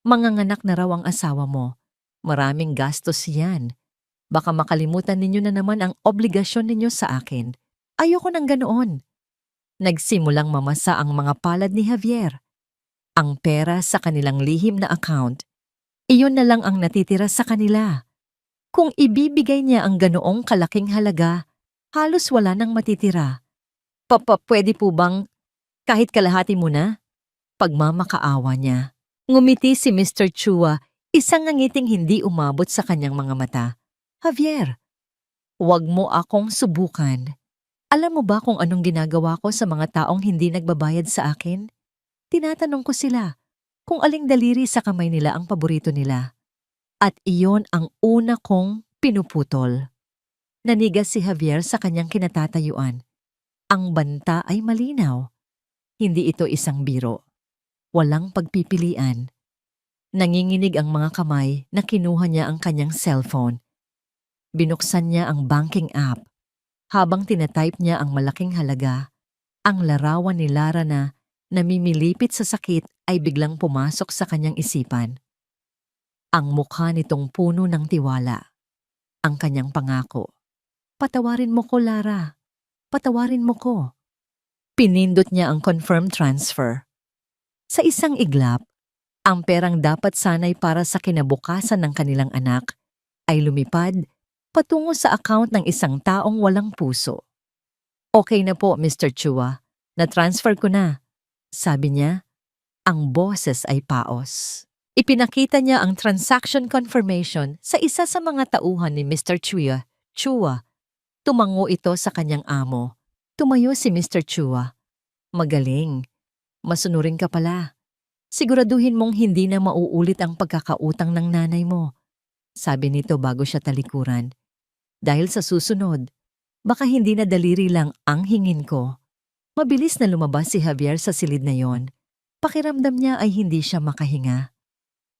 Manganganak na raw ang asawa mo. Maraming gastos yan. Baka makalimutan ninyo na naman ang obligasyon ninyo sa akin. Ayoko nang ganoon. Nagsimulang mamasa ang mga palad ni Javier. Ang pera sa kanilang lihim na account, iyon na lang ang natitira sa kanila. Kung ibibigay niya ang ganoong kalaking halaga, halos wala nang matitira. Pwede po bang kahit kalahati mo na? Pagmamakaawa niya. Ngumiti si Mr. Chua, isang ngiting hindi umabot sa kanyang mga mata. Javier, huwag mo akong subukan. Alam mo ba kung anong ginagawa ko sa mga taong hindi nagbabayad sa akin? Tinatanong ko sila kung aling daliri sa kamay nila ang paborito nila. At iyon ang una kong pinuputol. Nanigas si Javier sa kanyang kinatatayuan. Ang banta ay malinaw. Hindi ito isang biro. Walang pagpipilian. Nanginginig ang mga kamay na kinuha niya ang kanyang cellphone. Binuksan niya ang banking app. Habang tinatype niya ang malaking halaga, ang larawan ni Lara na namimilipit sa sakit ay biglang pumasok sa kanyang isipan. Ang mukha nitong puno ng tiwala. Ang kanyang pangako. Patawarin mo ko, Lara. Patawarin mo ko. Pinindot niya ang confirm transfer. Sa isang iglap, ang perang dapat sanay para sa kinabukasan ng kanilang anak ay lumipad patungo sa account ng isang taong walang puso. Okay na po, Mr. Chua. Na-transfer ko na. Sabi niya, ang boses ay paos. Ipinakita niya ang transaction confirmation sa isa sa mga tauhan ni Mr. Chua. Tumango ito sa kanyang amo. Tumayo si Mr. Chua. Magaling. Masunurin ka pala. Siguraduhin mong hindi na mauulit ang pagkakautang ng nanay mo. Sabi nito bago siya talikuran. Dahil sa susunod, baka hindi na daliri lang ang hingin ko. Mabilis na lumabas si Javier sa silid na yon. Pakiramdam niya ay hindi siya makahinga.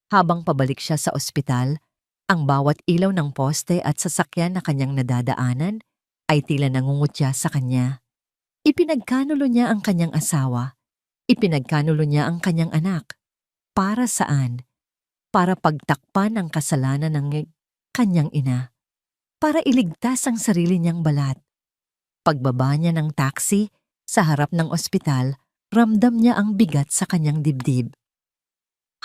Habang pabalik siya sa ospital, ang bawat ilaw ng poste at sasakyan na kanyang nadadaanan ay tila nangungutya sa kanya. Ipinagkanulo niya ang kanyang asawa. Ipinagkanulo niya ang kanyang anak. Para saan? Para pagtakpan ang kasalanan ng kanyang ina. Para iligtas ang sarili niyang balat. Pagbaba niya ng taxi sa harap ng ospital, ramdam niya ang bigat sa kanyang dibdib.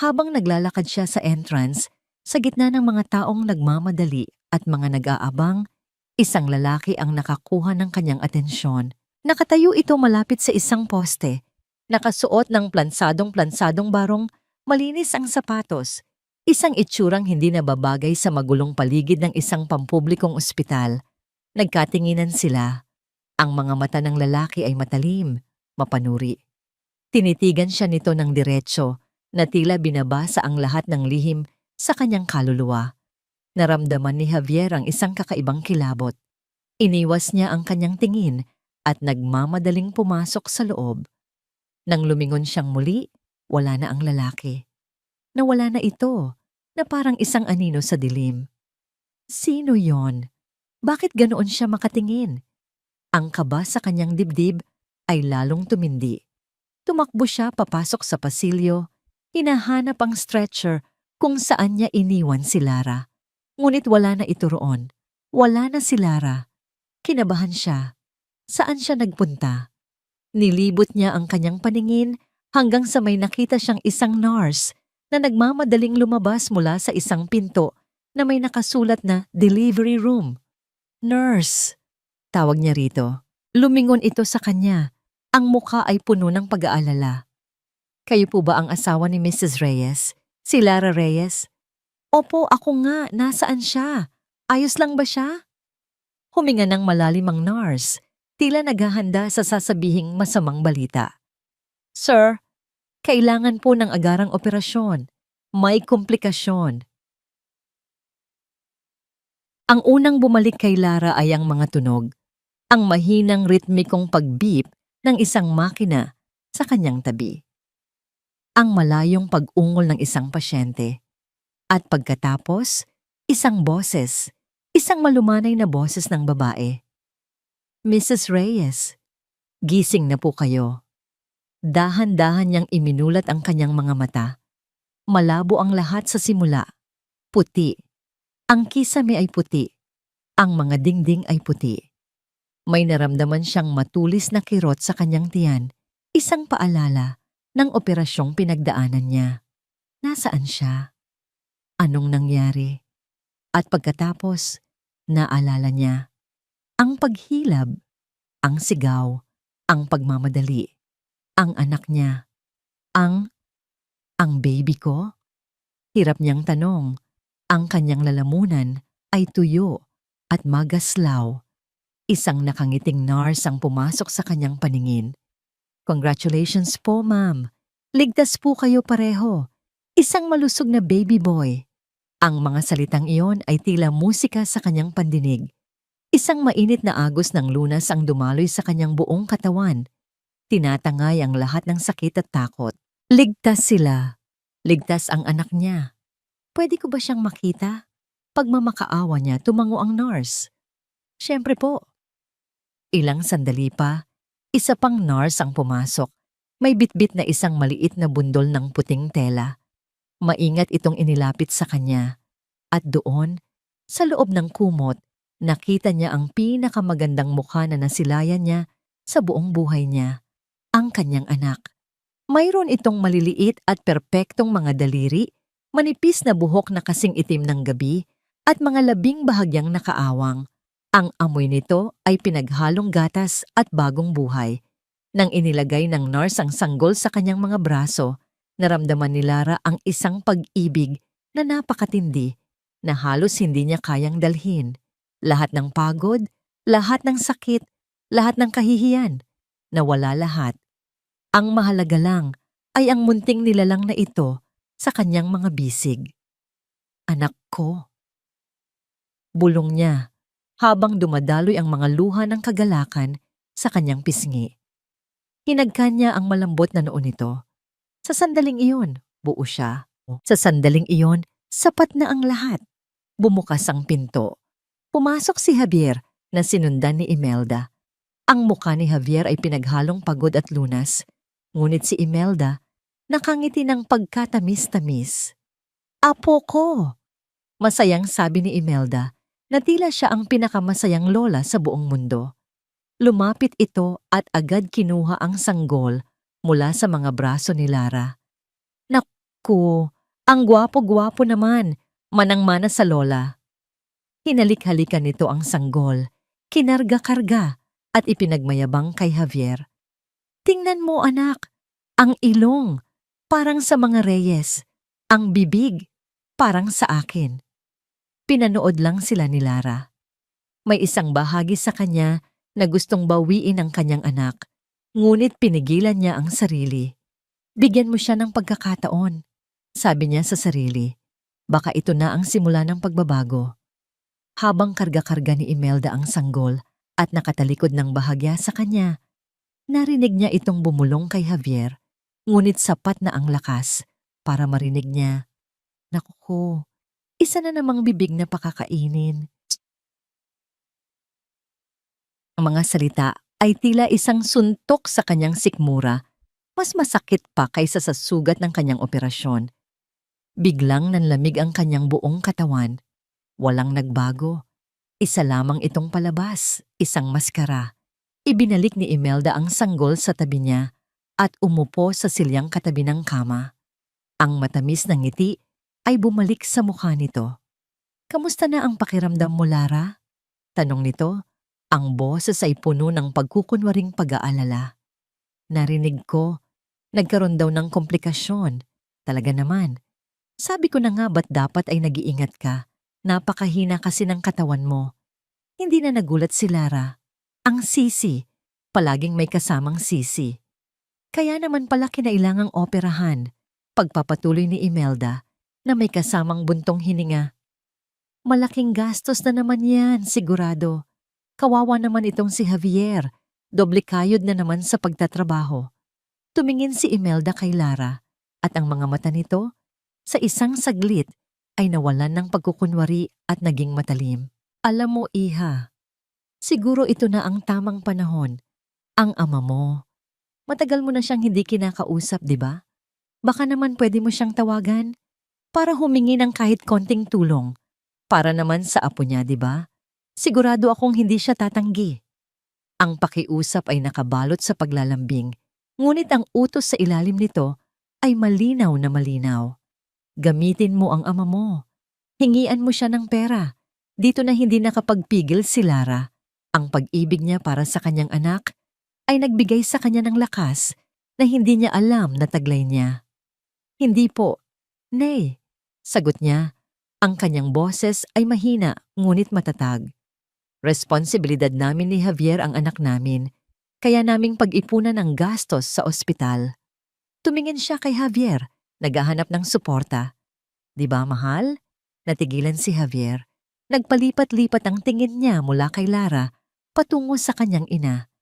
Habang naglalakad siya sa entrance, sa gitna ng mga taong nagmamadali at mga nag-aabang, isang lalaki ang nakakuha ng kanyang atensyon. Nakatayo ito malapit sa isang poste. Nakasuot ng plansadong barong, malinis ang sapatos. Isang itsurang hindi nababagay sa magulong paligid ng isang pampublikong ospital. Nagkatinginan sila. Ang mga mata ng lalaki ay matalim, mapanuri. Tinitigan siya nito ng diretso na tila binabasa ang lahat ng lihim sa kanyang kaluluwa. Naramdaman ni Javier ang isang kakaibang kilabot. Iniwas niya ang kanyang tingin at nagmamadaling pumasok sa loob. Nang lumingon siyang muli, wala na ang lalaki. Nawala na ito, na parang isang anino sa dilim. Sino yon? Bakit ganoon siya makatingin? Ang kaba sa kanyang dibdib ay lalong tumindi. Tumakbo siya papasok sa pasilyo, hinahanap ang stretcher kung saan niya iniwan si Lara. Ngunit wala na ito roon. Wala na si Lara. Kinabahan siya. Saan siya nagpunta? Nilibot niya ang kanyang paningin hanggang sa may nakita siyang isang nurse na nagmamadaling lumabas mula sa isang pinto na may nakasulat na delivery room. Nurse! Tawag niya rito. Lumingon ito sa kanya. Ang mukha ay puno ng pag-aalala. Kayo po ba ang asawa ni Mrs. Reyes? Si Lara Reyes? Opo, ako nga. Nasaan siya? Ayos lang ba siya? Huminga ng malalim ang nurse. Tila naghahanda sa sasabihing masamang balita. Sir, kailangan po ng agarang operasyon. May komplikasyon. Ang unang bumalik kay Lara ay ang mga tunog. Ang mahinang ritmikong pag-beep ng isang makina sa kanyang tabi. Ang malayong pag-ungol ng isang pasyente. At pagkatapos, isang boses, isang malumanay na boses ng babae. Mrs. Reyes, gising na po kayo. Dahan-dahan niyang iminulat ang kanyang mga mata. Malabo ang lahat sa simula. Puti. Ang kisame ay puti. Ang mga dingding ay puti. May naramdaman siyang matulis na kirot sa kanyang tiyan, isang paalala ng operasyong pinagdaanan niya. Nasaan siya? Anong nangyari? At pagkatapos, naalala niya. Ang paghilab, ang sigaw, ang pagmamadali, ang anak niya, ang baby ko? Hirap niyang tanong. Ang kanyang lalamunan ay tuyo at magaslaw. Isang nakangiting nurse ang pumasok sa kanyang paningin. Congratulations po, ma'am. Ligtas po kayo pareho. Isang malusog na baby boy. Ang mga salitang iyon ay tila musika sa kanyang pandinig. Isang mainit na agos ng lunas ang dumaloy sa kanyang buong katawan. Tinatangay ang lahat ng sakit at takot. Ligtas sila. Ligtas ang anak niya. Pwede ko ba siyang makita? Pagmamakaawa niya, tumango ang nurse. Siyempre po. Ilang sandali pa, isa pang nurse ang pumasok. May bitbit na isang maliit na bundol ng puting tela. Maingat itong inilapit sa kanya. At doon, sa loob ng kumot, nakita niya ang pinakamagandang mukha na nasilayan niya sa buong buhay niya. Ang kanyang anak. Mayroon itong maliliit at perpektong mga daliri, manipis na buhok na kasing itim ng gabi, at mga labing bahagyang nakaawang. Ang amoy nito ay pinaghalong gatas at bagong buhay. Nang inilagay ng nurse ang sanggol sa kanyang mga braso, naramdaman ni Lara ang isang pag-ibig na napakatindi na halos hindi niya kayang dalhin. Lahat ng pagod, lahat ng sakit, lahat ng kahihiyan, nawala lahat. Ang mahalaga lang ay ang munting nilalang na ito sa kanyang mga bisig. Anak ko. Bulong niya habang dumadaloy ang mga luha ng kagalakan sa kanyang pisngi. Hinagkan niya ang malambot na noo nito. Sa sandaling iyon, buo siya. Sa sandaling iyon, sapat na ang lahat. Bumukas ang pinto. Pumasok si Javier na sinundan ni Imelda. Ang mukha ni Javier ay pinaghalong pagod at lunas. Ngunit si Imelda, nakangiti ng pagkatamis-tamis. Apo ko! Masayang sabi ni Imelda na tila siya ang pinakamasayang lola sa buong mundo. Lumapit ito at agad kinuha ang sanggol mula sa mga braso ni Lara. Naku, ang gwapo-gwapo naman, manang-mana sa lola. Hinalik-halikan nito ang sanggol, kinarga-karga at ipinagmayabang kay Javier. Tingnan mo anak, ang ilong, parang sa mga Reyes, ang bibig, parang sa akin. Pinanood lang sila ni Lara. May isang bahagi sa kanya na gustong bawiin ang kanyang anak, ngunit pinigilan niya ang sarili. Bigyan mo siya ng pagkakataon, sabi niya sa sarili. Baka ito na ang simula ng pagbabago. Habang karga-karga ni Imelda ang sanggol at nakatalikod ng bahagya sa kanya, narinig niya itong bumulong kay Javier, ngunit sapat na ang lakas para marinig niya. Naku ko, isa na namang bibig na pakakainin. Ang mga salita ay tila isang suntok sa kanyang sikmura, mas masakit pa kaysa sa sugat ng kanyang operasyon. Biglang nanlamig ang kanyang buong katawan. Walang nagbago. Isa lamang itong palabas, isang maskara. Ibinalik ni Imelda ang sanggol sa tabi niya at umupo sa silyang katabi ng kama. Ang matamis na ngiti ay bumalik sa mukha nito. "Kamusta na ang pakiramdam mo, Lara?" Tanong nito. Ang boses ay puno ng pagkukunwaring pag-aalala. "Narinig ko, nagkaroon daw ng komplikasyon. Talaga naman. Sabi ko na nga ba't dapat ay nag-iingat ka. Napakahina kasi ng katawan mo." Hindi na nagulat si Lara. Ang sisi, palaging may kasamang sisi. Kaya naman pala kinailangang operahan. Pagpapatuloy ni Imelda na may kasamang buntong hininga. "Malaking gastos na naman yan, sigurado. Kawawa naman itong si Javier. Doble kayod na naman sa pagtatrabaho." Tumingin si Imelda kay Lara at ang mga mata nito, sa isang saglit, ay nawalan ng pagkukunwari at naging matalim. "Alam mo, Iha, siguro ito na ang tamang panahon. Ang ama mo, matagal mo na siyang hindi kinakausap, di ba? Baka naman pwede mo siyang tawagan para humingi ng kahit konting tulong. Para naman sa apo niya, di ba? Sigurado akong hindi siya tatanggi." Ang pakiusap ay nakabalot sa paglalambing, ngunit ang utos sa ilalim nito ay malinaw na malinaw. "Gamitin mo ang ama mo. Hingian mo siya ng pera." Dito na hindi nakapagpigil si Lara. Ang pag-ibig niya para sa kanyang anak ay nagbigay sa kanya ng lakas na hindi niya alam na taglay niya. "Hindi po, Nay," sagot niya. Ang kanyang boses ay mahina ngunit matatag. "Responsibilidad namin ni Javier ang anak namin, kaya naming pag-ipunan ang gastos sa ospital." Tumingin siya kay Javier, naghahanap ng suporta. "Di ba, mahal?" Natigilan si Javier. Nagpalipat-lipat ang tingin niya mula kay Lara patungo sa kanyang ina.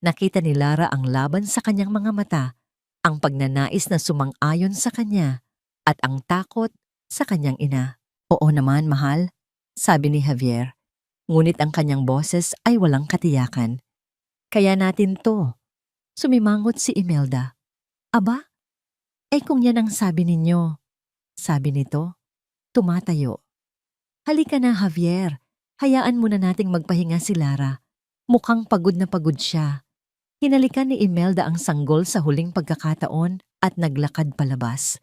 Nakita ni Lara ang laban sa kanyang mga mata, ang pagnanais na sumang-ayon sa kanya, at ang takot sa kanyang ina. "Oo naman, mahal," sabi ni Javier. Ngunit ang kanyang boses ay walang katiyakan. "Kaya natin to." Sumimangot si Imelda. "Aba, kung yan ang sabi ninyo," sabi nito. Tumatayo. "Halika na, Javier. Hayaan muna nating magpahinga si Lara. Mukhang pagod na pagod siya." Hinalikan ni Imelda ang sanggol sa huling pagkakataon at naglakad palabas.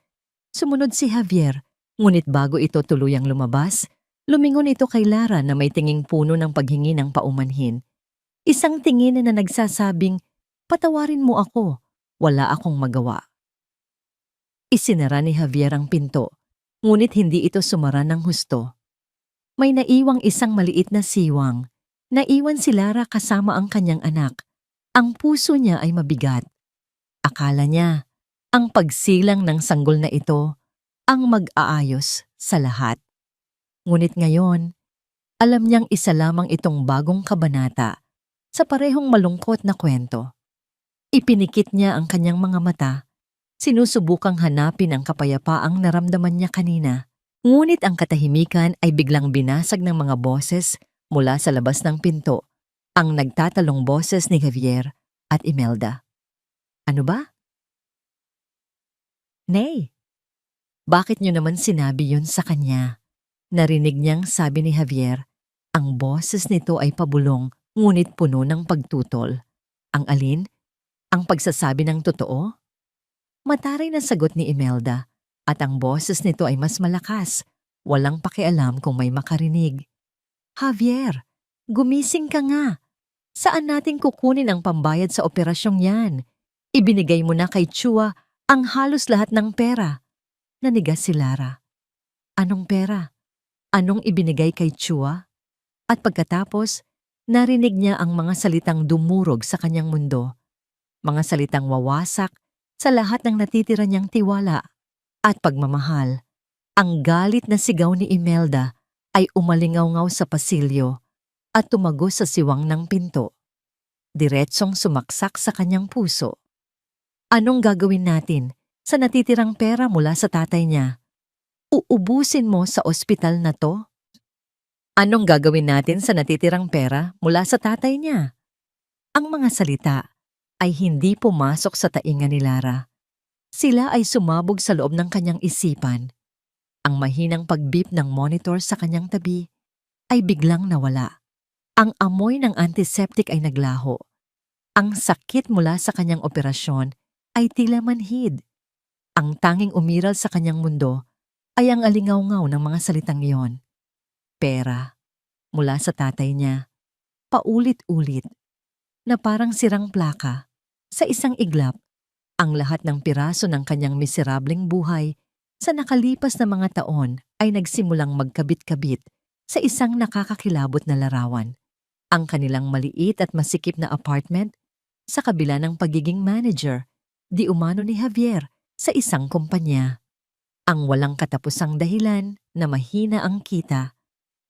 Sumunod si Javier, ngunit bago ito tuluyang lumabas, lumingon ito kay Lara na may tinging puno ng paghingi ng paumanhin. Isang tingin na nagsasabing, "Patawarin mo ako, wala akong magawa." Isinara ni Javier ang pinto, ngunit hindi ito sumara ng husto. May naiwang isang maliit na siwang. Naiwan si Lara kasama ang kanyang anak. Ang puso niya ay mabigat. Akala niya, ang pagsilang ng sanggol na ito ang mag-aayos sa lahat. Ngunit ngayon, alam niyang isa lamang itong bagong kabanata sa parehong malungkot na kwento. Ipinikit niya ang kanyang mga mata, sinusubukang hanapin ang kapayapaang naramdaman niya kanina. Ngunit ang katahimikan ay biglang binasag ng mga boses mula sa labas ng pinto, ang nagtatalong boses ni Javier at Imelda. "Ano ba?" "Nay, bakit niyo naman sinabi yun sa kanya?" Narinig niyang sabi ni Javier. Ang boses nito ay pabulong ngunit puno ng pagtutol. "Ang alin? Ang pagsasabi ng totoo?" Mataray na sagot ni Imelda, at ang boses nito ay mas malakas. Walang pakialam kung may makarinig. "Javier, gumising ka nga. Saan natin kukunin ang pambayad sa operasyong yan? Ibinigay mo na kay Chua ang halos lahat ng pera." Nanigas si Lara. "Anong pera? Anong ibinigay kay Chua?" At pagkatapos, narinig niya ang mga salitang dumurog sa kanyang mundo. Mga salitang wawasak sa lahat ng natitira niyang tiwala at pagmamahal. Ang galit na sigaw ni Imelda ay umalingaw-ngaw sa pasilyo at tumagos sa siwang ng pinto. Diretsong sumaksak sa kanyang puso. "Anong gagawin natin? sa natitirang pera mula sa tatay niya. Uubusin mo sa ospital na to? Anong gagawin natin sa natitirang pera mula sa tatay niya? Ang mga salita ay hindi pumasok sa tainga ni Lara. Sila ay sumabog sa loob ng kanyang isipan. Ang mahinang pag-beep ng monitor sa kanyang tabi ay biglang nawala. Ang amoy ng antiseptic ay naglaho. Ang sakit mula sa kanyang operasyon ay tila manhid. Ang tanging umiral sa kanyang mundo ay ang alingaw-ngaw ng mga salitang iyon. Pera, mula sa tatay niya, paulit-ulit, na parang sirang plaka. Sa isang iglap, ang lahat ng piraso ng kanyang miserableng buhay sa nakalipas na mga taon ay nagsimulang magkabit-kabit sa isang nakakakilabot na larawan. Ang kanilang maliit at masikip na apartment sa kabila ng pagiging manager, di umano ni Javier sa isang kumpanya. Ang walang katapusang dahilan na mahina ang kita,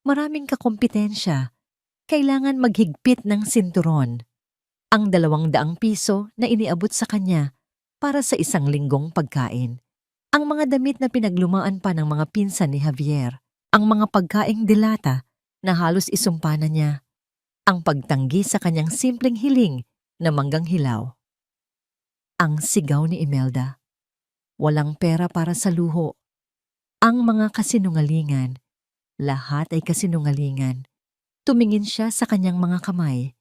maraming kakompetensya, kailangan maghigpit ng sinturon. Ang 200 piso na iniabot sa kanya para sa isang linggong pagkain. Ang mga damit na pinaglumaan pa ng mga pinsan ni Javier, ang mga pagkaing dilata na halos isumpa na niya, ang pagtanggi sa kanyang simpleng hiling na manggang hilaw. Ang sigaw ni Imelda. Walang pera para sa luho. Ang mga kasinungalingan. Lahat ay kasinungalingan. Tumingin siya sa kanyang mga kamay.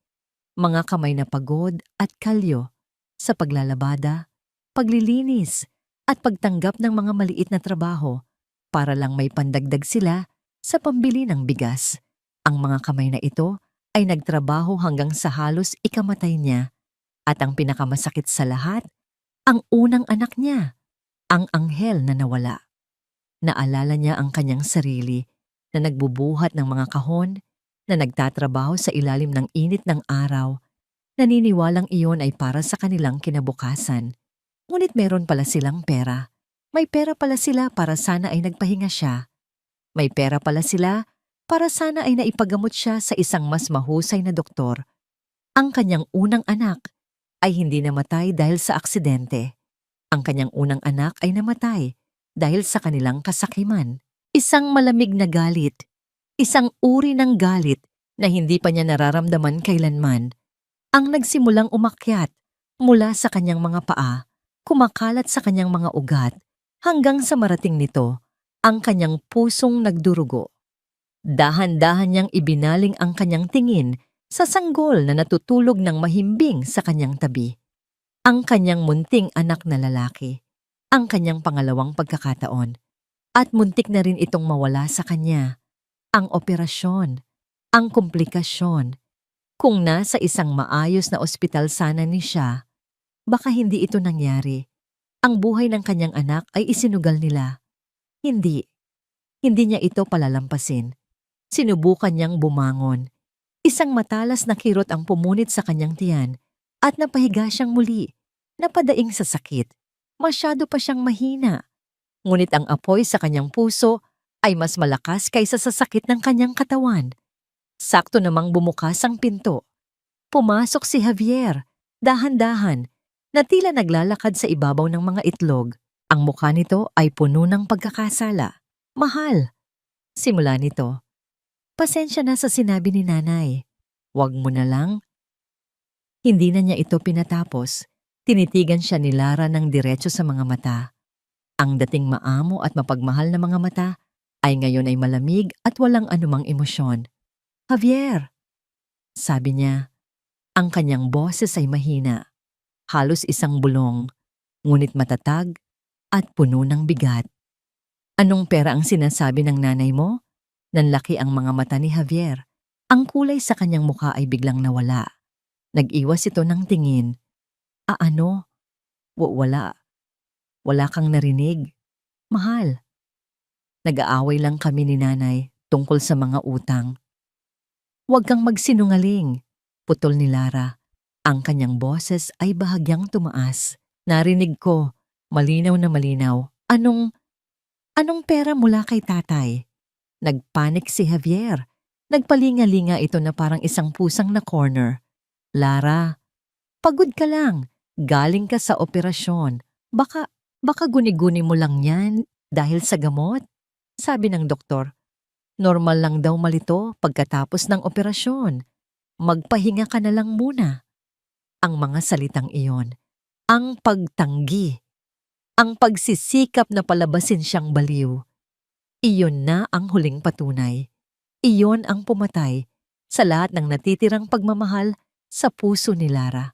Mga kamay na pagod at kalyo sa paglalabada, paglilinis at pagtanggap ng mga maliit na trabaho para lang may pandagdag sila sa pambili ng bigas. Ang mga kamay na ito ay nagtrabaho hanggang sa halos ikamatay niya. At ang pinakamasakit sa lahat, ang unang anak niya, ang anghel na nawala. Naalala niya ang kanyang sarili na nagbubuhat ng mga kahon, na nagtatrabaho sa ilalim ng init ng araw, naniniwalang iyon ay para sa kanilang kinabukasan. Ngunit meron pala silang pera. May pera pala sila para sana ay nagpahinga siya. May pera pala sila para sana ay naipagamot siya sa isang mas mahusay na doktor. Ang kanyang unang anak ay hindi namatay dahil sa aksidente. Ang kanyang unang anak ay namatay dahil sa kanilang kasakiman. Isang malamig na galit, isang uri ng galit na hindi pa niya nararamdaman kailanman, ang nagsimulang umakyat mula sa kanyang mga paa, kumakalat sa kanyang mga ugat, hanggang sa marating nito ang kanyang pusong nagdurugo. Dahan-dahan niyang ibinaling ang kanyang tingin sa sanggol na natutulog ng mahimbing sa kanyang tabi. Ang kanyang munting anak na lalaki, ang kanyang pangalawang pagkakataon, at muntik na rin itong mawala sa kanya. Ang operasyon, ang komplikasyon. Kung nasa isang maayos na ospital sana ni siya, baka hindi ito nangyari. Ang buhay ng kanyang anak ay isinugal nila. Hindi niya ito palalampasin. Sinubukan niyang bumangon. Isang matalas na kirot ang pumunit sa kanyang tiyan at napahiga siyang muli. Napadaing sa sakit. Masyado pa siyang mahina. Ngunit ang apoy sa kanyang puso ay mas malakas kaysa sa sakit ng kanyang katawan. Sakto namang bumukas ang pinto. Pumasok si Javier, dahan-dahan, na tila naglalakad sa ibabaw ng mga itlog. Ang mukha nito ay puno ng pagkakasala. Mahal. Simula nito, pasensya na sa sinabi ni nanay. Huwag mo na lang. Hindi na niya ito pinatapos. Tinitigan siya ni Lara ng diretso sa mga mata. Ang dating maamo at mapagmahal na mga mata ay ngayon ay malamig at walang anumang emosyon. Javier, sabi niya. Ang kanyang boses ay mahina. Halos isang bulong, ngunit matatag at puno ng bigat. Anong pera ang sinasabi ng nanay mo? Nanlaki ang mga mata ni Javier. Ang kulay sa kanyang mukha ay biglang nawala. Nag-iwas ito ng tingin. Ano? Wala. Wala kang narinig. Mahal. Nag-aaway lang kami ni nanay tungkol sa mga utang. Huwag kang magsinungaling, putol ni Lara. Ang kanyang boses ay bahagyang tumaas. Narinig ko, malinaw na malinaw. Anong pera mula kay tatay? Nagpanik si Javier. Nagpalinga-linga ito na parang isang pusang na corner. Lara, pagod ka lang. Galing ka sa operasyon. Baka Baka guni-guni mo lang yan dahil sa gamot, sabi ng doktor. Normal lang daw malito pagkatapos ng operasyon. Magpahinga ka na lang muna. Ang mga salitang iyon, ang pagtanggi, ang pagsisikap na palabasin siyang baliw, iyon na ang huling patunay. Iyon ang pumatay sa lahat ng natitirang pagmamahal sa puso ni Lara.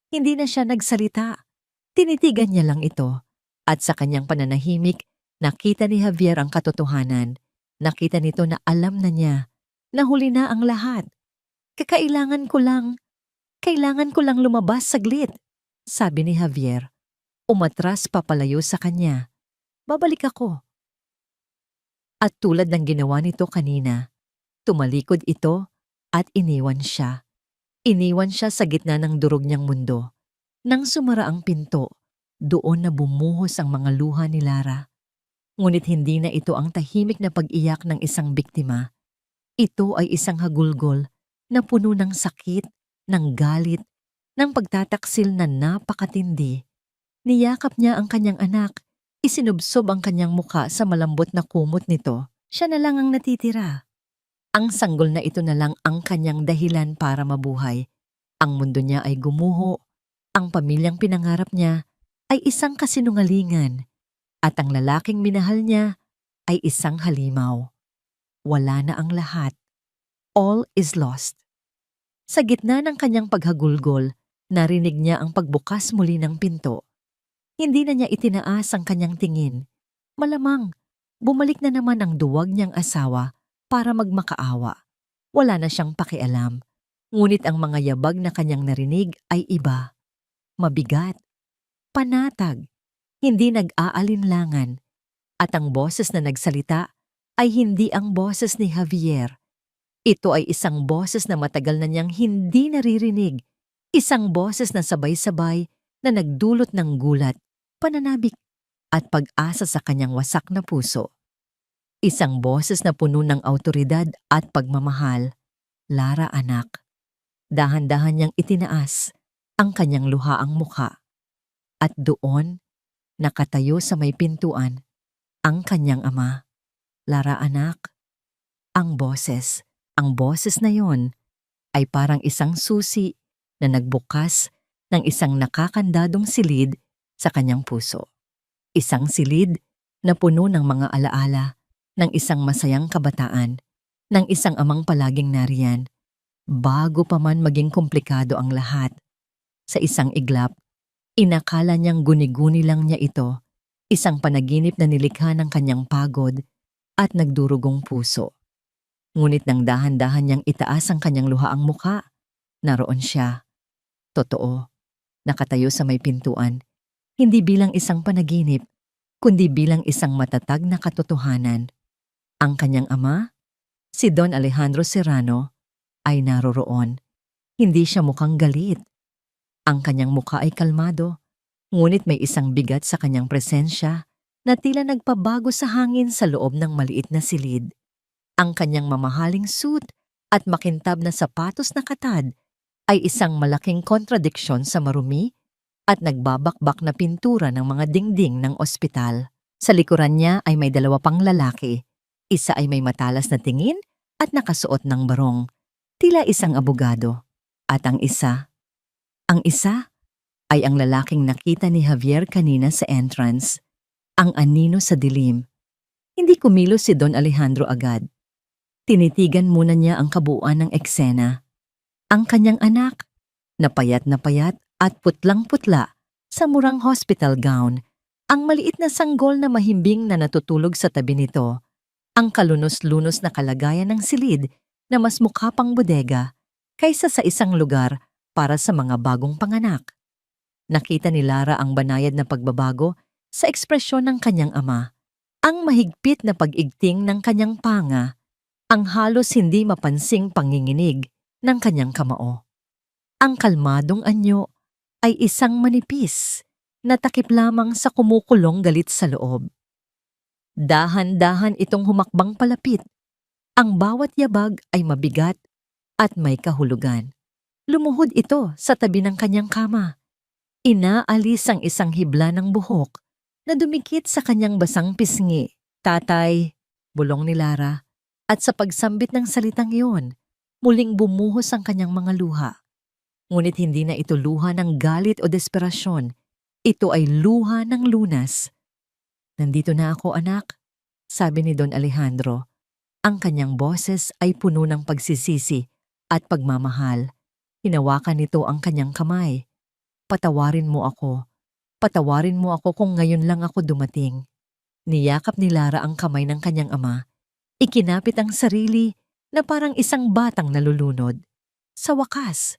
Hindi na siya nagsalita. Tinitigan niya lang ito. At sa kanyang pananahimik, nakita ni Javier ang katotohanan. Nakita nito na alam na niya na huli na ang lahat. Kailangan ko lang lumabas saglit, sabi ni Javier. Umatras papalayo sa kanya. Babalik ako. At tulad ng ginawa nito kanina, tumalikod ito at iniwan siya. Iniwan siya sa gitna ng durog niyang mundo. Nang sumara ang pinto, doon na bumuhos ang mga luha ni Lara. Ngunit hindi na ito ang tahimik na pag-iyak ng isang biktima. Ito ay isang hagulgol na puno ng sakit, ng galit, ng pagtataksil na napakatindi. Niyakap niya ang kanyang anak, isinubsob ang kanyang muka sa malambot na kumot nito. Siya na lang ang natitira. Ang sanggol na ito na lang ang kanyang dahilan para mabuhay. Ang mundo niya ay gumuho. Ang pamilyang pinangarap niya ay isang kasinungalingan. At ang lalaking minahal niya ay isang halimaw. Wala na ang lahat. All is lost. Sa gitna ng kanyang paghagulgol, narinig niya ang pagbukas muli ng pinto. Hindi na niya itinaas ang kanyang tingin. Malamang, bumalik na naman ang duwag niyang asawa para magmakaawa. Wala na siyang pakialam. Ngunit ang mga yabag na kanyang narinig ay iba. Mabigat. Panatag. Hindi nag-aalinlangan. At ang boses na nagsalita ay hindi ang boses ni Javier. Ito ay isang boses na matagal na niyang hindi naririnig. Isang boses na sabay-sabay na nagdulot ng gulat, pananabik at pag-asa sa kanyang wasak na puso. Isang boses na puno ng awtoridad at pagmamahal. Lara, anak. Dahan-dahan niyang itinaas ang kanyang luhaang muka. At doon, nakatayo sa may pintuan, ang kanyang ama. Lara, anak. Ang boses na yon ay parang isang susi na nagbukas ng isang nakakandadong silid sa kanyang puso. Isang silid na puno ng mga alaala ng isang masayang kabataan, ng isang amang palaging nariyan, bago pa man maging komplikado ang lahat. Sa isang iglap, inakala niyang guni-guni lang niya ito, isang panaginip na nilikha ng kanyang pagod at nagdurugong puso. Ngunit nang dahan-dahan niyang itaas ang kanyang luhaang muka, naroon siya. Totoo, nakatayo sa may pintuan, hindi bilang isang panaginip, kundi bilang isang matatag na katotohanan. Ang kanyang ama, si Don Alejandro Serrano, ay naroroon. Hindi siya mukhang galit. Ang kanyang mukha ay kalmado, ngunit may isang bigat sa kanyang presensya na tila nagpabago sa hangin sa loob ng maliit na silid. Ang kanyang mamahaling suit at makintab na sapatos na katad ay isang malaking kontradiksyon sa marumi at nagbabakbak na pintura ng mga dingding ng ospital. Sa likuran niya ay may dalawa pang lalaki. Isa ay may matalas na tingin at nakasuot ng barong, tila isang abogado. At ang isa ay ang lalaking nakita ni Javier kanina sa entrance, ang anino sa dilim. Hindi kumilos si Don Alejandro agad. Tinitigan muna niya ang kabuuan ng eksena. Ang kanyang anak, na payat at putlang-putla sa murang hospital gown, ang maliit na sanggol na mahimbing na natutulog sa tabi nito, ang kalunos-lunos na kalagayan ng silid na mas mukha pang bodega kaysa sa isang lugar para sa mga bagong panganak. Nakita ni Lara ang banayad na pagbabago sa ekspresyon ng kanyang ama, ang mahigpit na pag-igting ng kanyang panga, ang halos hindi mapansing panginginig ng kanyang kamao. Ang kalmadong anyo ay isang manipis na takip lamang sa kumukulong galit sa loob. Dahan-dahan itong humakbang palapit. Ang bawat yabag ay mabigat at may kahulugan. Lumuhod ito sa tabi ng kanyang kama. Inaalis ang isang hibla ng buhok na dumikit sa kanyang basang pisngi. Tatay, bulong ni Lara, at sa pagsambit ng salitang iyon, muling bumuhos ang kanyang mga luha. Ngunit hindi na ito luha ng galit o desperasyon. Ito ay luha ng lunas. Nandito na ako, anak, sabi ni Don Alejandro. Ang kanyang boses ay puno ng pagsisisi at pagmamahal. Hinawakan nito ang kanyang kamay. Patawarin mo ako. Patawarin mo ako kung ngayon lang ako dumating. Niyakap ni Lara ang kamay ng kanyang ama. Ikinapit ang sarili na parang isang batang nalulunod. Sa wakas,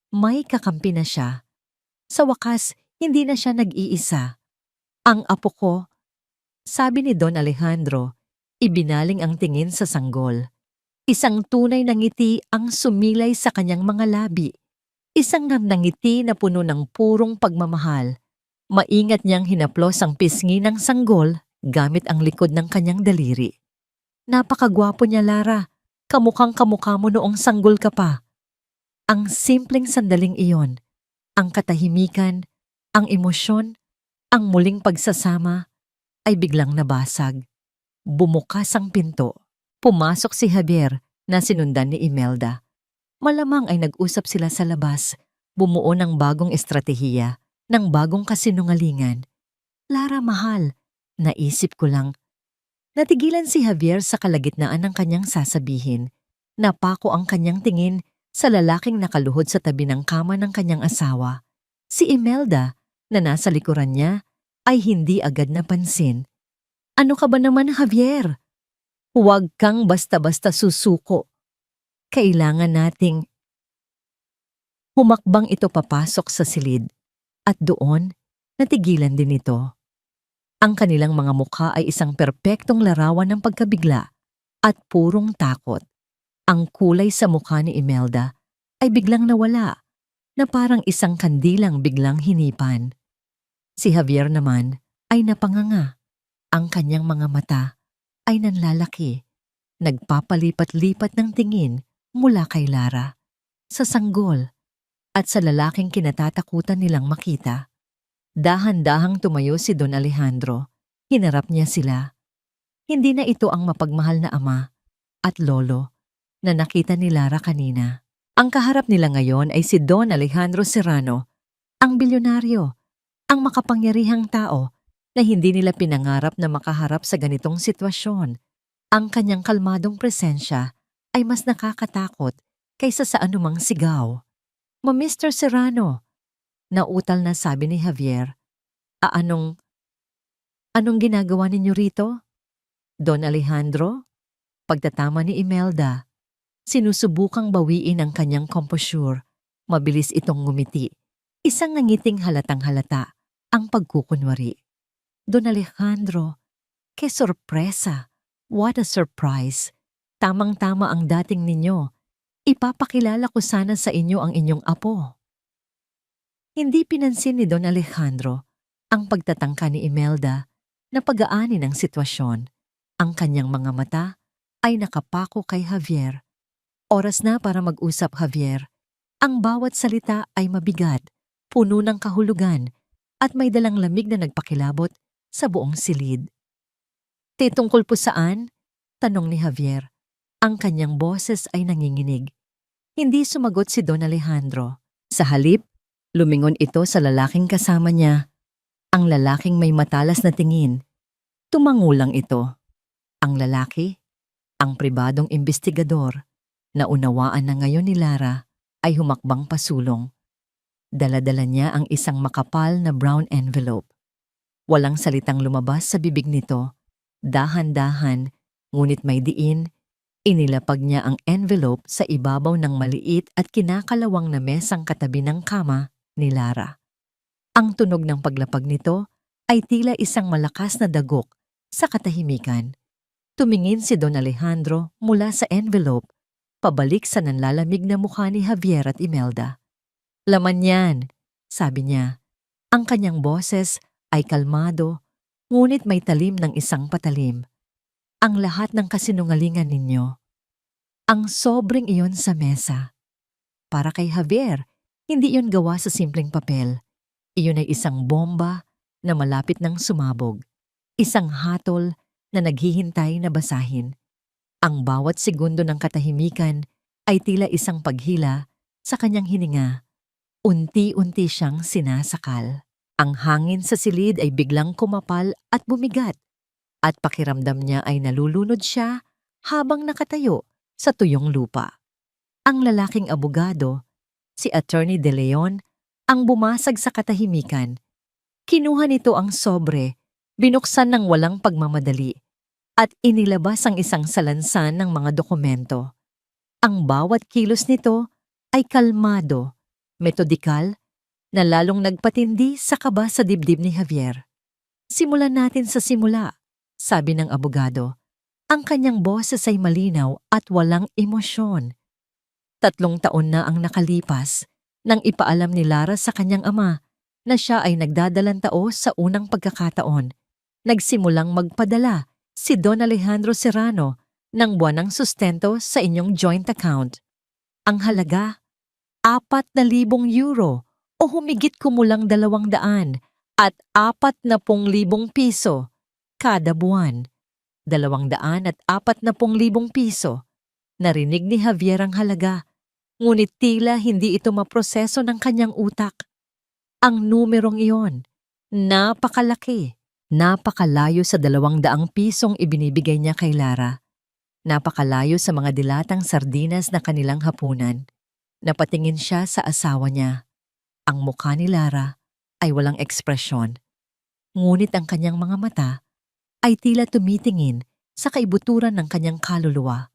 may kakampi na siya. Sa wakas, hindi na siya nag-iisa. Ang apo ko, sabi ni Don Alejandro, ibinaling ang tingin sa sanggol. Isang tunay na ngiti ang sumilay sa kanyang mga labi. Isang nangiti na puno ng purong pagmamahal. Maingat niyang hinaplos ang pisngi ng sanggol gamit ang likod ng kanyang daliri. Napakagwapo niya, Lara. Kamukhang kamukha mo noong sanggol ka pa. Ang simpleng sandaling iyon, ang katahimikan, ang emosyon, ang muling pagsasama, ay biglang nabasag. Bumukas ang pinto. Pumasok si Javier na sinundan ni Imelda. Malamang ay nag-usap sila sa labas, bumuo ng bagong estratehiya, ng bagong kasinungalingan. Lara, mahal, naisip ko lang. Natigilan si Javier sa kalagitnaan ng kanyang sasabihin. Napako ang kanyang tingin sa lalaking nakaluhod sa tabi ng kama ng kanyang asawa. Si Imelda, na nasa likuran niya, ay hindi agad napansin. Ano ka ba naman, Javier? Huwag kang basta-basta susuko. Kailangan nating humakbang ito papasok sa silid. At doon, natigilan din ito. Ang kanilang mga mukha ay isang perpektong larawan ng pagkabigla at purong takot. Ang kulay sa mukha ni Imelda ay biglang nawala, na parang isang kandilang biglang hinipan. Si Javier naman ay napanganga. Ang kanyang mga mata ay nanlalaki, nagpapalipat-lipat ng tingin mula kay Lara, sa sanggol, at sa lalaking kinatatakutan nilang makita. Dahan-dahang tumayo si Don Alejandro. Hinarap niya sila. Hindi na ito ang mapagmahal na ama at lolo na nakita ni Lara kanina. Ang kaharap nila ngayon ay si Don Alejandro Serrano, ang bilyonaryo, ang makapangyarihang tao na hindi nila pinangarap na makaharap sa ganitong sitwasyon. Ang kanyang kalmadong presensya ay mas nakakatakot kaysa sa anumang sigaw. Mr. Serrano, nautal na sabi ni Javier. Anong ginagawa ninyo rito? Don Alejandro? Pagtatama ni Imelda. Sinusubukang bawiin ang kanyang composure. Mabilis itong ngumiti. Isang nangiting halatang halata ang pagkukunwari. Don Alejandro, ke sorpresa. What a surprise. Tamang-tama ang dating ninyo. Ipapakilala ko sana sa inyo ang inyong apo. Hindi pinansin ni Don Alejandro ang pagtatangka ni Imelda na pag-aani ng sitwasyon. Ang kanyang mga mata ay nakapako kay Javier. Oras na para mag-usap, Javier. Ang bawat salita ay mabigat, puno ng kahulugan, at may dalang lamig na nagpakilabot sa buong silid. Tungkol po saan? Tanong ni Javier. Ang kanyang boses ay nanginginig. Hindi sumagot si Don Alejandro. Sa halip, lumingon ito sa lalaking kasama niya. Ang lalaking may matalas na tingin. Tumangulang ito. Ang lalaki, ang pribadong investigador, na unawaan na ngayon ni Lara, ay humakbang pasulong. Dala-dala niya ang isang makapal na brown envelope. Walang salitang lumabas sa bibig nito. Dahan-dahan, ngunit may diin, inilapag niya ang envelope sa ibabaw ng maliit at kinakalawang na mesang katabi ng kama ni Lara. Ang tunog ng paglapag nito ay tila isang malakas na dagok sa katahimikan. Tumingin si Don Alejandro mula sa envelope, pabalik sa nanlalamig na mukha ni Javier at Imelda. Laman yan, sabi niya. Ang kanyang boses ay kalmado, ngunit may talim ng isang patalim. Ang lahat ng kasinungalingan ninyo. Ang sobrang iyon sa mesa. Para kay Javier, hindi iyon gawa sa simpleng papel. Iyon ay isang bomba na malapit ng sumabog. Isang hatol na naghihintay na basahin. Ang bawat segundo ng katahimikan ay tila isang paghila sa kanyang hininga. Unti-unti siyang sinasakal. Ang hangin sa silid ay biglang kumapal at bumigat, at pakiramdam niya ay nalulunod siya habang nakatayo sa tuyong lupa. Ang lalaking abogado, si Attorney De Leon, ang bumasag sa katahimikan. Kinuha nito ang sobre, binuksan ng walang pagmamadali, at inilabas ang isang salansan ng mga dokumento. Ang bawat kilos nito ay kalmado, metodikal, na lalong nagpatindi sa kaba sa dibdib ni Javier. Simulan natin sa simula, sabi ng abogado. Ang kanyang boses ay malinaw at walang emosyon. 3 taon na ang nakalipas nang ipaalam ni Lara sa kanyang ama na siya ay nagdadalang tao sa unang pagkakataon. Nagsimulang magpadala si Don Alejandro Serrano ng buwanang sustento sa inyong joint account. Ang halaga, 4,000 euro o humigit kumulang 200 at 40,000 piso kada buwan. 240,000 piso. Narinig ni Javier ang halaga, ngunit tila hindi ito maproseso ng kanyang utak. Ang numerong iyon, napakalaki, napakalayo sa 200 pisong ibinibigay niya kay Lara. Napakalayo sa mga dilatang sardinas na kanilang hapunan. Napatingin siya sa asawa niya. Ang mukha ni Lara ay walang ekspresyon. Ngunit ang kanyang mga mata ay tila tumitingin sa kaibuturan ng kanyang kaluluwa.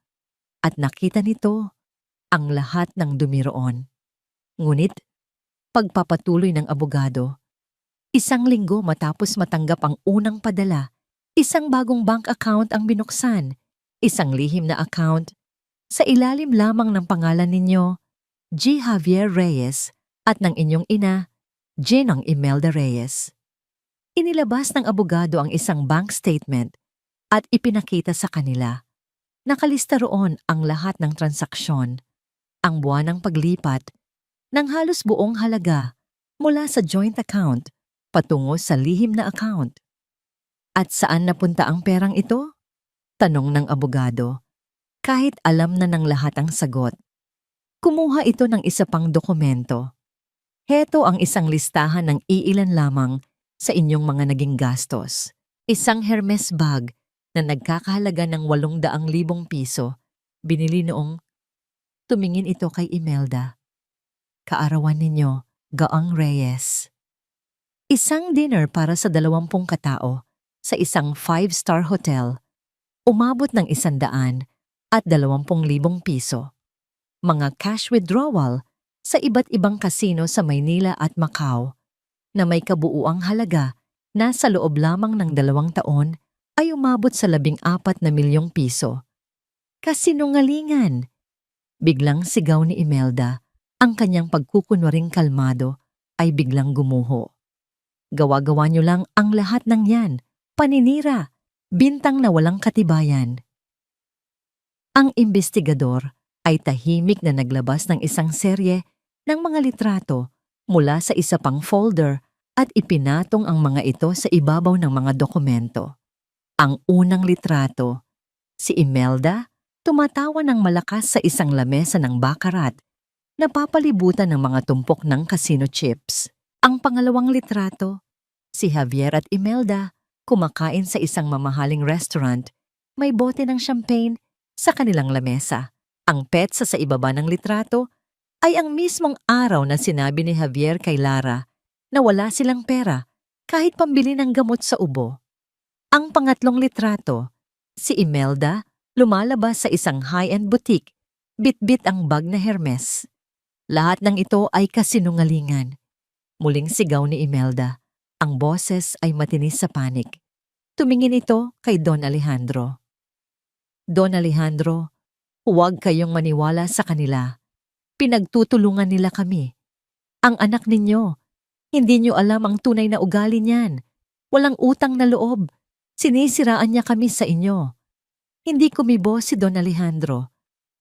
At nakita nito ang lahat ng dumi roon. Ngunit, pagpapatuloy ng abogado, 1 linggo matapos matanggap ang unang padala, isang bagong bank account ang binuksan, isang lihim na account, sa ilalim lamang ng pangalan ninyo, G. Javier Reyes, at ng inyong ina, Ginang Imelda Reyes. Inilabas ng abogado ang isang bank statement at ipinakita sa kanila. Nakalista roon ang lahat ng transaksyon, ang buwanang paglipat ng halos buong halaga mula sa joint account patungo sa lihim na account. At saan napunta ang perang ito? Tanong ng abogado, kahit alam na ng lahat ang sagot. Kumuha ito ng isa pang dokumento. Heto ang isang listahan ng iilan lamang sa inyong mga naging gastos. Isang Hermes bag na nagkakahalaga ng 800,000 piso, binili noong tumingin ito kay Imelda. Kaarawan ninyo, Gaang Reyes. Isang dinner para sa 20 katao sa isang 5-star hotel. Umabot ng 100,000 at 20,000 piso. Mga cash withdrawal sa iba't ibang kasino sa Maynila at Macau na may kabuuang halaga na sa loob lamang ng 2 taon ay umabot sa 14 na milyong piso. Kasinungalingan! Biglang sigaw ni Imelda, ang kanyang pagkukunwaring kalmado ay biglang gumuho. Gawa-gawa niyo lang ang lahat ng yan, paninira, bintang na walang katibayan. Ang imbestigador ay tahimik na naglabas ng isang serye ng mga litrato mula sa isa pang folder at ipinatong ang mga ito sa ibabaw ng mga dokumento. Ang unang litrato, si Imelda, tumatawa ng malakas sa isang lamesa ng baccarat, napapalibutan ng mga tumpok ng casino chips. Ang pangalawang litrato, si Javier at Imelda, kumakain sa isang mamahaling restaurant, may bote ng champagne sa kanilang lamesa. Ang petsa sa ibaba ng litrato ay ang mismong araw na sinabi ni Javier kay Lara na wala silang pera kahit pambili ng gamot sa ubo. Ang pangatlong litrato, si Imelda lumalabas sa isang high-end boutique, bit-bit ang bag na Hermes. Lahat ng ito ay kasinungalingan. Muling sigaw ni Imelda, ang boses ay matinis sa panik. Tumingin ito kay Don Alejandro. Don Alejandro, huwag kayong maniwala sa kanila. Pinagtutulungan nila kami. Ang anak ninyo, hindi nyo alam ang tunay na ugali niyan. Walang utang na loob. Sinisiraan niya kami sa inyo. Hindi kumibo si Don Alejandro.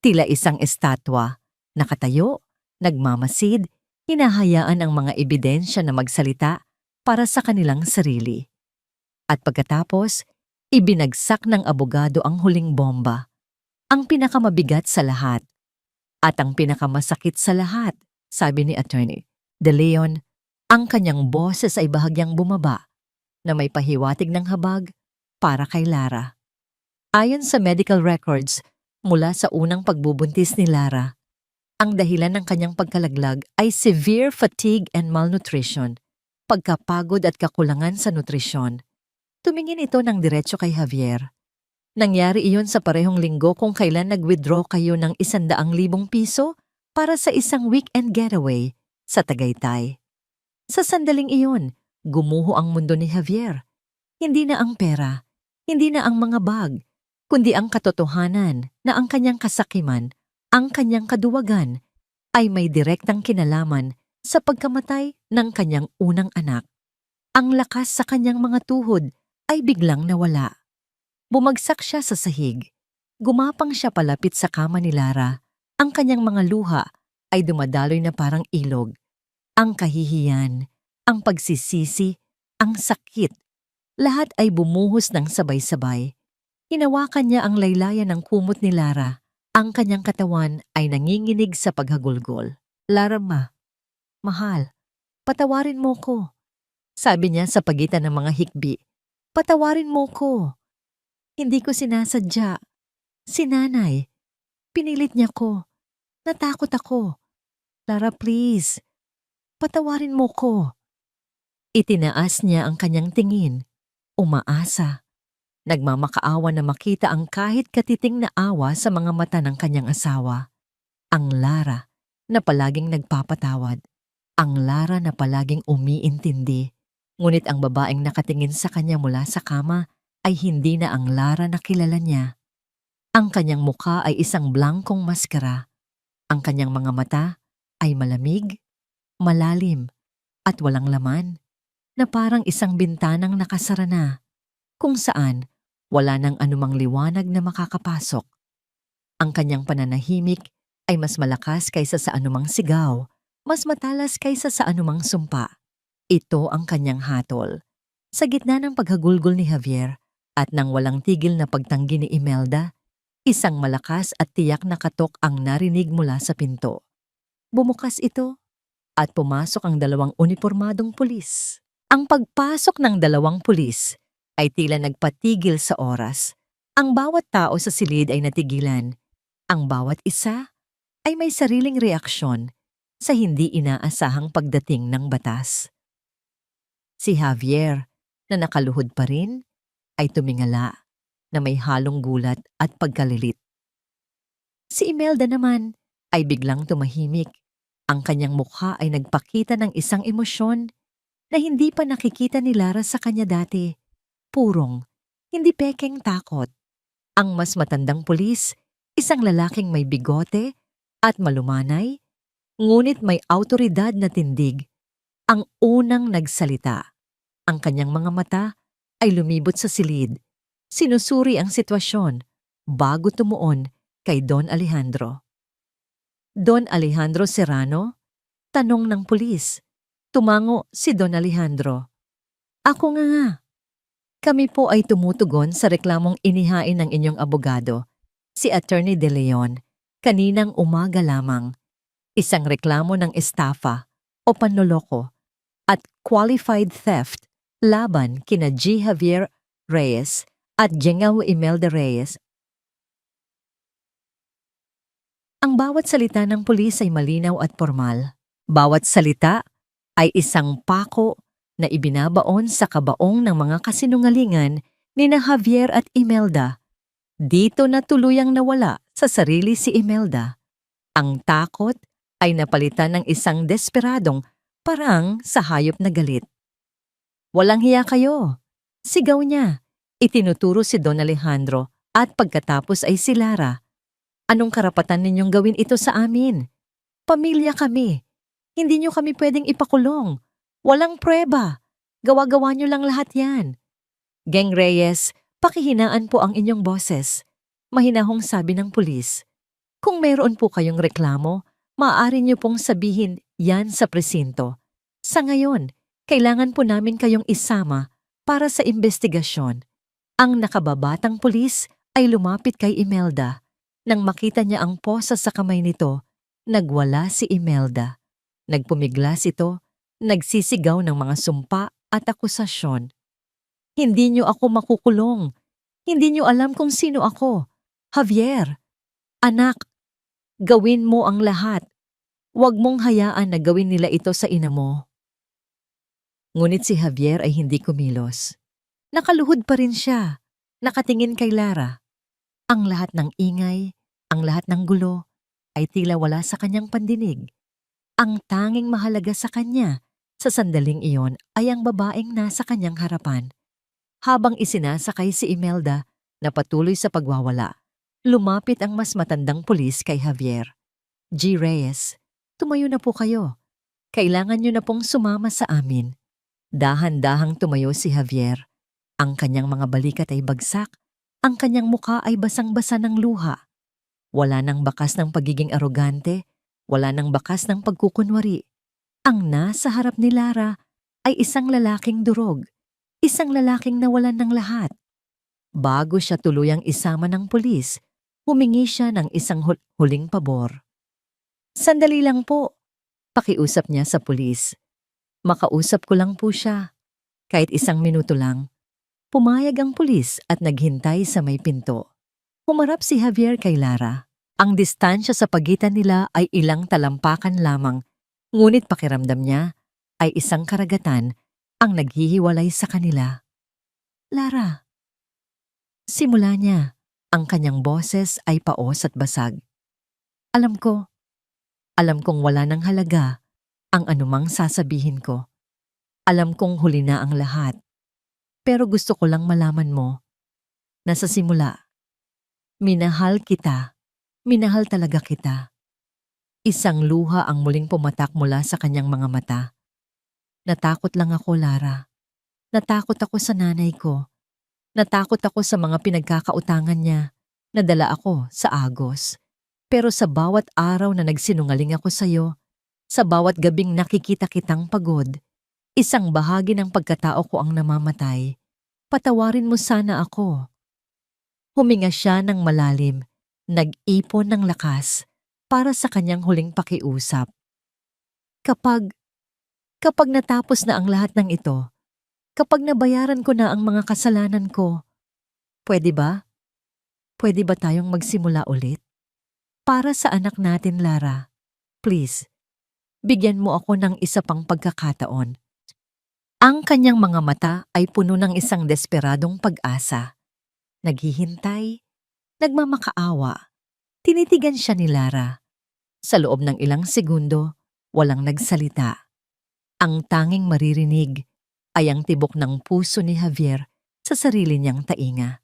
Tila isang estatwa. Nakatayo, nagmamasid, hinahayaan ang mga ebidensya na magsalita para sa kanilang sarili. At pagkatapos, ibinagsak ng abogado ang huling bomba, ang pinakamabigat sa lahat. At ang pinakamasakit sa lahat, sabi ni Attorney De Leon, ang kanyang boses ay bahagyang bumaba na may pahiwatig ng habag para kay Lara. Ayon sa medical records, mula sa unang pagbubuntis ni Lara, ang dahilan ng kanyang pagkalaglag ay severe fatigue and malnutrition, pagkapagod at kakulangan sa nutrisyon. Tumingin ito ng diretso kay Javier. Nangyari iyon sa parehong linggo kung kailan nag-withdraw kayo ng 100,000 piso para sa isang weekend getaway sa Tagaytay. Sa sandaling iyon, gumuho ang mundo ni Javier. Hindi na ang pera, hindi na ang mga bag, kundi ang katotohanan na ang kanyang kasakiman, ang kanyang kaduwagan, ay may direktang kinalaman sa pagkamatay ng kanyang unang anak. Ang lakas sa kanyang mga tuhod ay biglang nawala. Bumagsak siya sa sahig. Gumapang siya palapit sa kama ni Lara. Ang kanyang mga luha ay dumadaloy na parang ilog. Ang kahihiyan, ang pagsisisi, ang sakit, lahat ay bumuhos ng sabay-sabay. Hinawakan niya ang laylayan ng kumot ni Lara. Ang kanyang katawan ay nanginginig sa paghagulgol. Lara, mahal, patawarin mo ko. Sabi niya sa pagitan ng mga hikbi. Patawarin mo ko. Hindi ko sinasadya. Si nanay. Pinilit niya ko. Natakot ako. Lara, please. Patawarin mo ko. Itinaas niya ang kanyang tingin. Umaasa. Nagmamakaawa na makita ang kahit katiting na awa sa mga mata ng kanyang asawa. Ang Lara na palaging nagpapatawad. Ang Lara na palaging umiintindi. Ngunit ang babaeng nakatingin sa kanya mula sa kama ay hindi na ang Lara na kilala niya. Ang kanyang mukha ay isang blangkong maskara. Ang kanyang mga mata ay malamig, malalim, at walang laman, na parang isang bintanang nakasara na, kung saan wala nang anumang liwanag na makakapasok. Ang kanyang pananahimik ay mas malakas kaysa sa anumang sigaw, mas matalas kaysa sa anumang sumpa. Ito ang kanyang hatol. Sa gitna ng paghagulgol ni Javier, at nang walang tigil na pagtanggi ni Imelda, isang malakas at tiyak na katok ang narinig mula sa pinto. Bumukas ito at pumasok ang 2 unipormadong pulis. Ang pagpasok ng 2 pulis ay tila nagpatigil sa oras. Ang bawat tao sa silid ay natigilan. Ang bawat isa ay may sariling reaksyon sa hindi inaasahang pagdating ng batas. Si Javier, na nakaluhod pa rin, ay tumingala na may halong gulat at pagkalilit. Si Imelda naman ay biglang tumahimik. Ang kanyang mukha ay nagpakita ng isang emosyon na hindi pa nakikita ni Lara sa kanya dati. Purong, hindi pekeng takot. Ang mas matandang pulis, isang lalaking may bigote at malumanay, ngunit may awtoridad na tindig, ang unang nagsalita. Ang kanyang mga mata ay lumibot sa silid. Sinusuri ang sitwasyon bago tumuon kay Don Alejandro. Don Alejandro Serrano? Tanong ng pulis. Tumango si Don Alejandro. Ako nga. Kami po ay tumutugon sa reklamong inihain ng inyong abogado, si Attorney De Leon, kaninang umaga lamang. Isang reklamo ng estafa o panloloko at qualified theft laban kina G. Javier Reyes at Jengao Imelda Reyes. Ang bawat salita ng pulis ay malinaw at formal. Bawat salita ay isang pako na ibinabaon sa kabaong ng mga kasinungalingan ni na Javier at Imelda. Dito na tuluyang nawala sa sarili si Imelda. Ang takot ay napalitan ng isang desperadong parang sa hayop na galit. Walang hiya kayo, sigaw niya. Itinuturo si Don Alejandro at pagkatapos ay si Lara. Anong karapatan ninyong gawin ito sa amin? Pamilya kami. Hindi niyo kami pwedeng ipakulong. Walang pruweba. Gawa-gawa niyo lang lahat yan. Geng Reyes, pakihinaan po ang inyong boses. Mahinahong sabi ng pulis. Kung mayroon po kayong reklamo, maaari niyo pong sabihin yan sa presinto. Sa ngayon, Kailangan po namin kayong isama para sa investigasyon. Ang nakababatang pulis ay lumapit kay Imelda. Nang makita niya ang posa sa kamay nito, nagwala si Imelda. Nagpumiglas ito, nagsisigaw ng mga sumpa at akusasyon. Hindi niyo ako makukulong. Hindi niyo alam kung sino ako. Javier, anak, gawin mo ang lahat. Huwag mong hayaan na gawin nila ito sa ina mo. Ngunit si Javier ay hindi kumilos. Nakaluhod pa rin siya, nakatingin kay Lara. Ang lahat ng ingay, ang lahat ng gulo, ay tila wala sa kanyang pandinig. Ang tanging mahalaga sa kanya sa sandaling iyon ay ang babaeng nasa kanyang harapan. Habang isinasakay si Imelda na patuloy sa pagwawala, lumapit ang mas matandang pulis kay Javier. G. Reyes, tumayo na po kayo. Kailangan niyo na pong sumama sa amin. Dahan-dahang tumayo si Javier. Ang kanyang mga balikat ay bagsak. Ang kanyang mukha ay basang-basa ng luha. Wala nang bakas ng pagiging arogante. Wala nang bakas ng pagkukunwari. Ang nasa harap ni Lara ay isang lalaking durog. Isang lalaking nawalan ng lahat. Bago siya tuluyang isama ng pulis, humingi siya ng isang huling pabor. Sandali lang po, pakiusap niya sa pulis. Makausap ko lang po siya. Kahit isang minuto lang. Pumayag ang pulis at naghintay sa may pinto. Humarap si Javier kay Lara. Ang distansya sa pagitan nila ay ilang talampakan lamang, ngunit pakiramdam niya ay isang karagatan ang naghihiwalay sa kanila. Lara. Simula niya, ang kanyang boses ay paos at basag. Alam kong wala ng halaga ang anumang sasabihin ko. Alam kong huli na ang lahat. Pero gusto ko lang malaman mo na sa simula, minahal kita. Minahal talaga kita. Isang luha ang muling pumatak mula sa kanyang mga mata. Natakot lang ako, Lara. Natakot ako sa nanay ko. Natakot ako sa mga pinagkakautangan niya. Nadala ako sa Agos. Pero sa bawat araw na nagsinungaling ako sa'yo, sa bawat gabing nakikita kitang pagod, isang bahagi ng pagkatao ko ang namamatay. Patawarin mo sana ako. Huminga siya ng malalim, nag-ipon ng lakas para sa kanyang huling pakiusap. Kapag natapos na ang lahat ng ito, kapag nabayaran ko na ang mga kasalanan ko, pwede ba? Pwede ba tayong magsimula ulit? Para sa anak natin, Lara, please, bigyan mo ako ng isa pang pagkakataon. Ang kanyang mga mata ay puno ng isang desperadong pag-asa. Naghihintay, nagmamakaawa. Tinitigan siya ni Lara. Sa loob ng ilang segundo, walang nagsalita. Ang tanging maririnig ay ang tibok ng puso ni Javier sa sarili niyang tainga.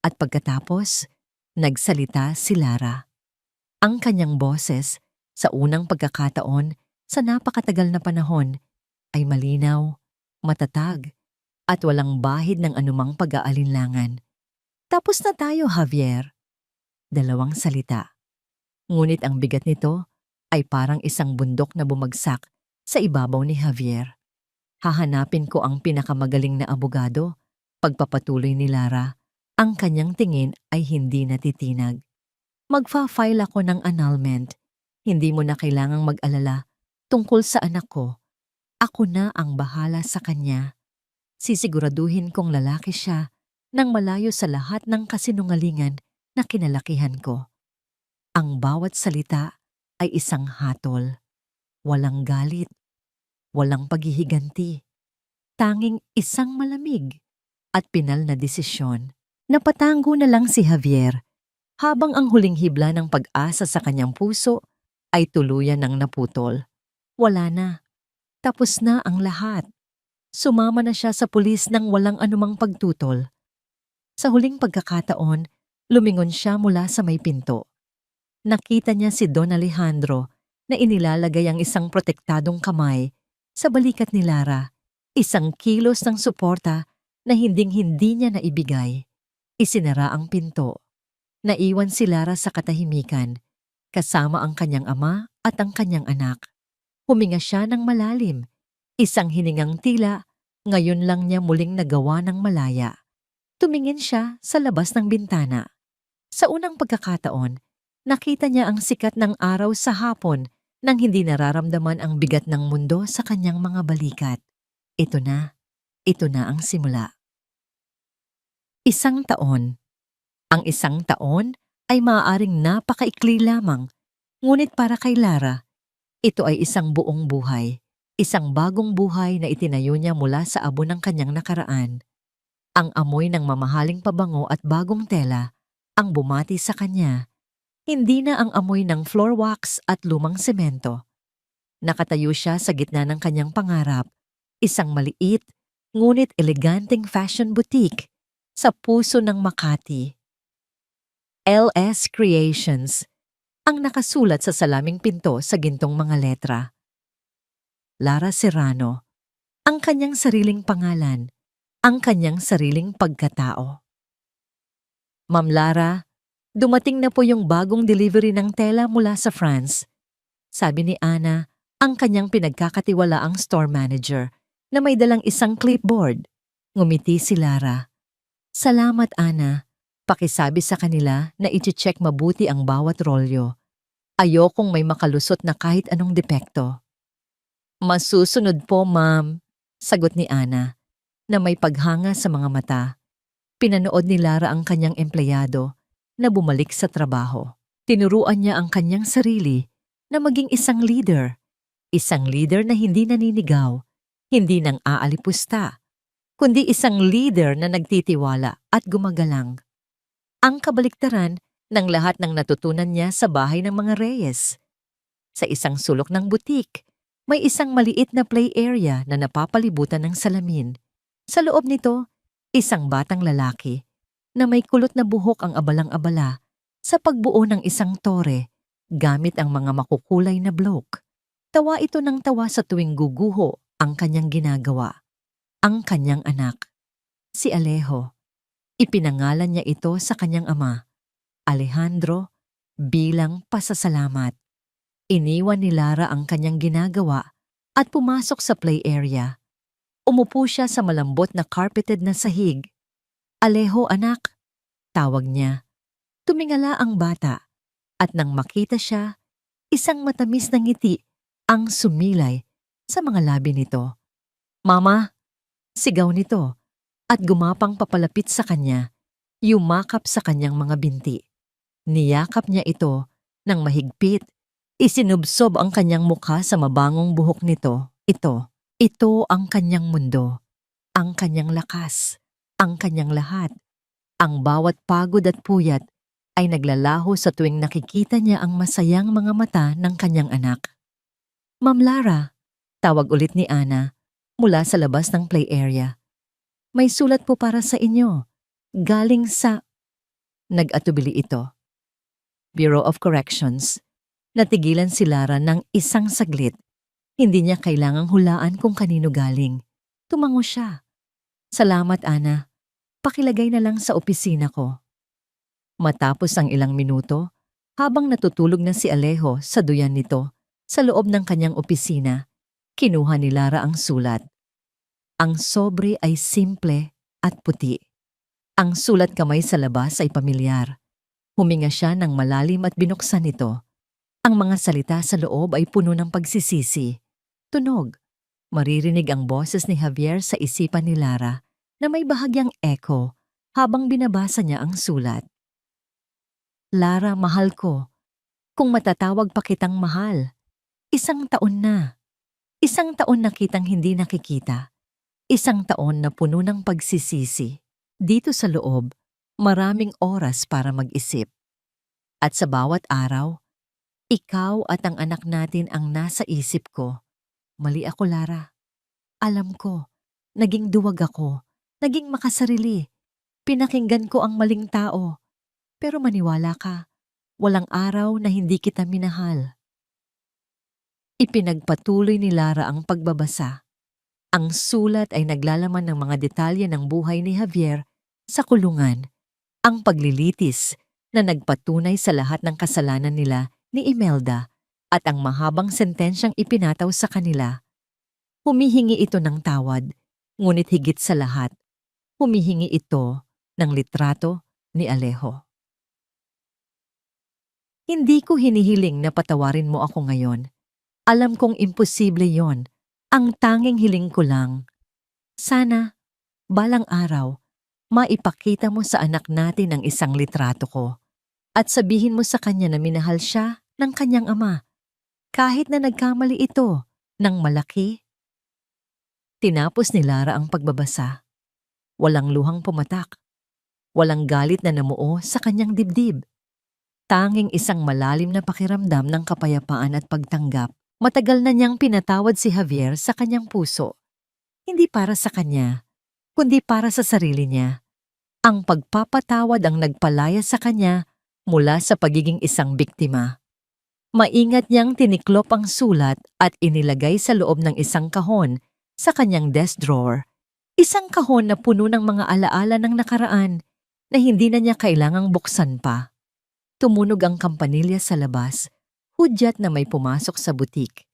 At pagkatapos, nagsalita si Lara. Ang kanyang boses sa unang pagkakataon sa napakatagal na panahon ay malinaw, matatag, at walang bahid ng anumang pag-aalinlangan. Tapos na tayo, Javier. 2 salita. Ngunit ang bigat nito ay parang isang bundok na bumagsak sa ibabaw ni Javier. Hahanapin ko ang pinakamagaling na abogado. Pagpapatuloy ni Lara, ang kanyang tingin ay hindi natitinag. Magfa-file ako ng annulment. Hindi mo na kailangang mag-alala tungkol sa anak ko. Ako na ang bahala sa kanya. Sisiguraduhin kong lalaki siya nang malayo sa lahat ng kasinungalingan na kinalakihan ko. Ang bawat salita ay isang hatol. Walang galit. Walang paghihiganti. Tanging isang malamig at pinal na desisyon. Napatango na lang si Javier habang ang huling hibla ng pag-asa sa kanyang puso ay tuluyan ng naputol. Wala na. Tapos na ang lahat. Sumama na siya sa pulis nang walang anumang pagtutol. Sa huling pagkakataon, lumingon siya mula sa may pinto. Nakita niya si Don Alejandro na inilalagay ang isang protektadong kamay sa balikat ni Lara. Isang kilos ng suporta na hinding-hindi niya naibigay. Isinara ang pinto. Naiwan si Lara sa katahimikan, kasama ang kanyang ama at ang kanyang anak. Huminga siya ng malalim, Isang hiningang tila, ngayon lang niya muling nagawa ng malaya. Tumingin siya sa labas ng bintana. Sa unang pagkakataon, nakita niya ang sikat ng araw sa hapon nang hindi nararamdaman ang bigat ng mundo sa kanyang mga balikat. Ito na ang simula. Isang taon. Ang isang taon ay maaaring napakaikli lamang, ngunit para kay Lara, ito ay isang buong buhay. Isang bagong buhay na itinayo niya mula sa abo ng kanyang nakaraan. Ang amoy ng mamahaling pabango at bagong tela ang bumati sa kanya. Hindi na ang amoy ng floor wax at lumang semento. Nakatayo siya sa gitna ng kanyang pangarap, isang maliit, ngunit eleganteng fashion boutique sa puso ng Makati. LS Creations ang nakasulat sa salaming pinto sa gintong mga letra. Lara Serrano, ang kanyang sariling pangalan, ang kanyang sariling pagkatao. Ma'am Lara, dumating na po yung bagong delivery ng tela mula sa France. Sabi ni Ana, ang kanyang pinagkakatiwalaang store manager na may dalang isang clipboard. Ngumiti si Lara. Salamat Ana. Pakisabi sa kanila na i-check mabuti ang bawat rolyo. Ayokong may makalusot na kahit anong depekto. Masusunod po, ma'am, sagot ni Ana, na may paghanga sa mga mata. Pinanood ni Lara ang kanyang empleyado na bumalik sa trabaho. Tinuruan niya ang kanyang sarili na maging isang leader na hindi naninigaw, hindi nang aalipusta, kundi isang leader na nagtitiwala at gumagalang. Ang kabaliktaran ng lahat ng natutunan niya sa bahay ng mga Reyes. Sa isang sulok ng butik, may isang maliit na play area na napapalibutan ng salamin. Sa loob nito, isang batang lalaki na may kulot na buhok ang abalang-abala sa pagbuo ng isang tore gamit ang mga makukulay na bloke. Tawa ito ng tawa sa tuwing guguho ang kanyang ginagawa. Ang kanyang anak, si Alejo. Ipinangalan niya ito sa kanyang ama, Alejandro, bilang pasasalamat. Iniwan ni Lara ang kanyang ginagawa at pumasok sa play area. Umupo siya sa malambot na carpeted na sahig. Alejo anak, tawag niya. Tumingala ang bata at nang makita siya, isang matamis na ngiti ang sumilay sa mga labi nito. Mama, sigaw nito. At gumapang papalapit sa kanya, yumakap sa kanyang mga binti. Niyakap niya ito ng mahigpit, isinubsob ang kanyang mukha sa mabangong buhok nito. Ito ang kanyang mundo, ang kanyang lakas, ang kanyang lahat. Ang bawat pagod at puyat ay naglalaho sa tuwing nakikita niya ang masayang mga mata ng kanyang anak. Ma'am Lara, tawag ulit ni Ana mula sa labas ng play area. May sulat po para sa inyo. Galing sa... Nag-atubili ito. Bureau of Corrections. Natigilan si Lara ng isang saglit. Hindi niya kailangang hulaan kung kanino galing. Tumango siya. Salamat, Ana. Pakilagay na lang sa opisina ko. Matapos ang ilang minuto, habang natutulog na si Alejo sa duyan nito, sa loob ng kanyang opisina, kinuha ni Lara ang sulat. Ang sobre ay simple at puti. Ang sulat kamay sa labas ay pamilyar. Huminga siya ng malalim at binuksan ito. Ang mga salita sa loob ay puno ng pagsisisi. Tunog. Maririnig ang boses ni Javier sa isipan ni Lara na may bahagyang echo habang binabasa niya ang sulat. Lara, mahal ko. Kung matatawag pa kitang mahal. 1 taon na. 1 taon na kitang hindi nakikita. 1 taon na puno ng pagsisisi. Dito sa loob, maraming oras para mag-isip. At sa bawat araw, ikaw at ang anak natin ang nasa isip ko. Mali ako, Lara. Alam ko, naging duwag ako, naging makasarili. Pinakinggan ko ang maling tao. Pero maniwala ka, walang araw na hindi kita minahal. Ipinagpatuloy ni Lara ang pagbabasa. Ang sulat ay naglalaman ng mga detalye ng buhay ni Javier sa kulungan, ang paglilitis na nagpatunay sa lahat ng kasalanan nila ni Imelda at ang mahabang sentensyang ipinataw sa kanila. Humihingi ito ng tawad, ngunit higit sa lahat, humihingi ito ng litrato ni Alejo. Hindi ko hinihiling na patawarin mo ako ngayon. Alam kong imposible yon. Ang tanging hiling ko lang, sana, balang araw, maipakita mo sa anak natin ang isang litrato ko at sabihin mo sa kanya na minahal siya ng kanyang ama, kahit na nagkamali ito ng malaki. Tinapos ni Lara ang pagbabasa. Walang luhang pumatak. Walang galit na namuo sa kanyang dibdib. Tanging isang malalim na pakiramdam ng kapayapaan at pagtanggap. Matagal na niyang pinatawad si Javier sa kanyang puso. Hindi para sa kanya, kundi para sa sarili niya. Ang pagpapatawad ang nagpalaya sa kanya mula sa pagiging isang biktima. Maingat niyang tiniklop ang sulat at inilagay sa loob ng isang kahon sa kanyang desk drawer. Isang kahon na puno ng mga alaala ng nakaraan na hindi na niya kailangang buksan pa. Tumunog ang kampanilya sa labas, hudyat na may pumasok sa butik.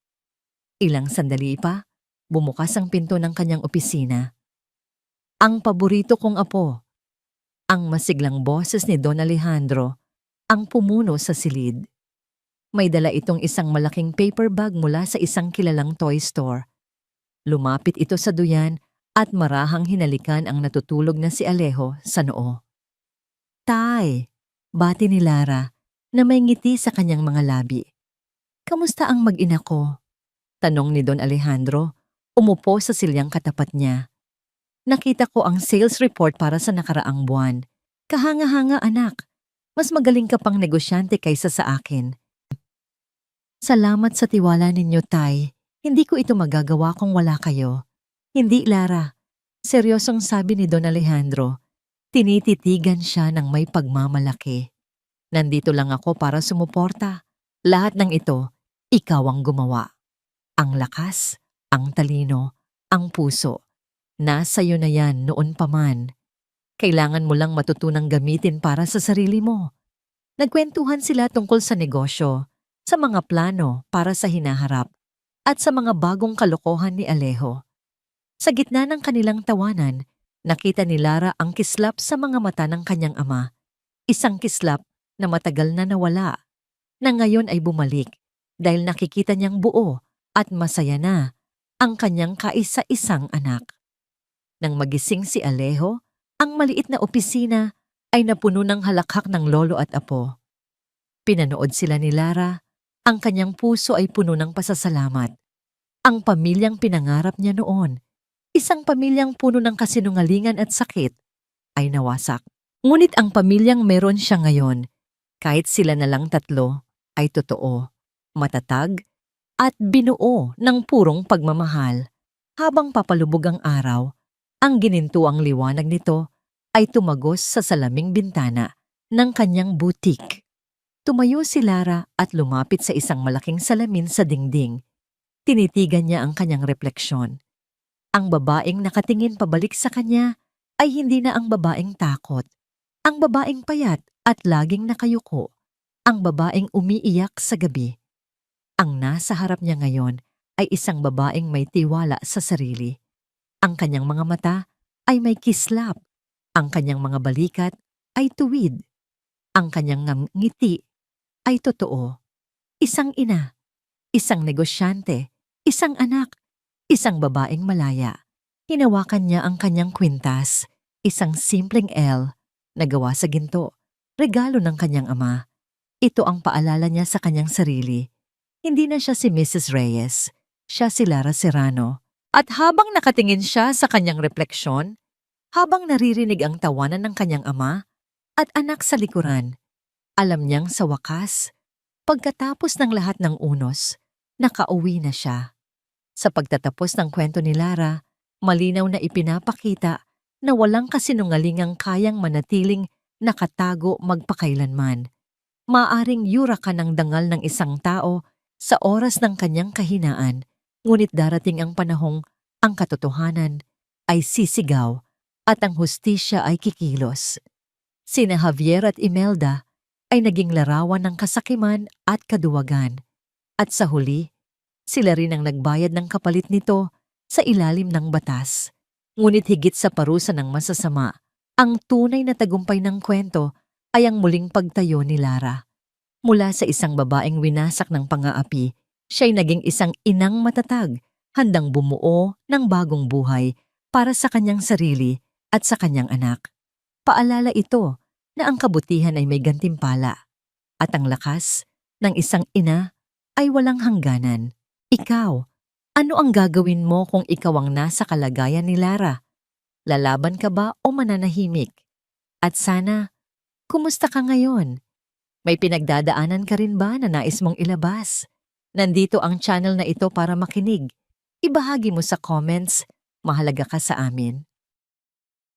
Ilang sandali pa, bumukas ang pinto ng kanyang opisina. Ang paborito kong apo, ang masiglang boses ni Don Alejandro, ang pumuno sa silid. May dala itong isang malaking paper bag mula sa isang kilalang toy store. Lumapit ito sa duyan at marahang hinalikan ang natutulog na si Alejo sa noo. Tay, bati ni Lara na may ngiti sa kanyang mga labi. Kamusta ang mag-ina ko? Tanong ni Don Alejandro, umupo sa silyang katapat niya. Nakita ko ang sales report para sa nakaraang buwan. Kahanga-hanga anak, mas magaling ka pang negosyante kaysa sa akin. Salamat sa tiwala ninyo, Tay. Hindi ko ito magagawa kung wala kayo. Hindi, Lara. Seryosong sabi ni Don Alejandro. Tinititigan siya ng may pagmamalaki. Nandito lang ako para sumuporta. Lahat ng ito, ikaw ang gumawa. Ang lakas, ang talino, ang puso. Nasa iyo na yan noon pa man. Kailangan mo lang matutunang gamitin para sa sarili mo. Nagkwentuhan sila tungkol sa negosyo, sa mga plano para sa hinaharap, at sa mga bagong kalokohan ni Alejo. Sa gitna ng kanilang tawanan, nakita ni Lara ang kislap sa mga mata ng kanyang ama. Isang kislap na matagal na nawala, na ngayon ay bumalik dahil nakikita niyang buo at masaya na ang kanyang kaisa-isang anak. Nang magising si Alejo, ang maliit na opisina ay napuno ng halakhak ng lolo at apo. Pinanood sila ni Lara, ang kanyang puso ay puno ng pasasalamat. Ang pamilyang pinangarap niya noon, isang pamilyang puno ng kasinungalingan at sakit, ay nawasak. Ngunit ang pamilyang meron siya ngayon, kahit sila na lang tatlo, ay totoo, matatag, at binuo ng purong pagmamahal. Habang papalubog ang araw, ang ginintuang liwanag nito ay tumagos sa salaming bintana ng kanyang butik. Tumayo si Lara at lumapit sa isang malaking salamin sa dingding. Tinitigan niya ang kanyang refleksyon. Ang babaeng nakatingin pabalik sa kanya ay hindi na ang babaeng takot. Ang babaeng payat at laging nakayuko. Ang babaeng umiiyak sa gabi. Ang nasa harap niya ngayon ay isang babaeng may tiwala sa sarili. Ang kanyang mga mata ay may kislap. Ang kanyang mga balikat ay tuwid. Ang kanyang ngiti ay totoo. Isang ina, isang negosyante, isang anak, isang babaeng malaya. Hinawakan niya ang kanyang kwintas, isang simpleng L na gawa sa ginto, regalo ng kanyang ama. Ito ang paalala niya sa kanyang sarili. Hindi na siya si Mrs. Reyes, siya si Lara Serrano. At habang nakatingin siya sa kanyang refleksyon, habang naririnig ang tawanan ng kanyang ama at anak sa likuran, alam niyang sa wakas, pagkatapos ng lahat ng unos, nakauwi na siya. Sa pagtatapos ng kwento ni Lara, malinaw na ipinapakita na walang kasinungalingang kayang manatiling nakatago magpakailanman. Maaring yura ka ng dangal ng isang tao sa oras ng kanyang kahinaan, ngunit darating ang panahong ang katotohanan ay sisigaw at ang hustisya ay kikilos. Sina Javier at Imelda ay naging larawan ng kasakiman at kaduwagan. At sa huli, sila rin ang nagbayad ng kapalit nito sa ilalim ng batas. Ngunit higit sa parusa ng masasama, ang tunay na tagumpay ng kwento ay ang muling pagtayo ni Lara. Mula sa isang babaeng winasak ng pang-aapi, siya'y naging isang inang matatag, handang bumuo ng bagong buhay para sa kanyang sarili at sa kanyang anak. Paalala ito na ang kabutihan ay may gantimpala at ang lakas ng isang ina ay walang hangganan. Ikaw, ano ang gagawin mo kung ikaw ang nasa kalagayan ni Lara? Lalaban ka ba o mananahimik? At sana, kumusta ka ngayon? May pinagdadaanan ka rin ba na nais mong ilabas? Nandito ang channel na ito para makinig. Ibahagi mo sa comments, mahalaga ka sa amin.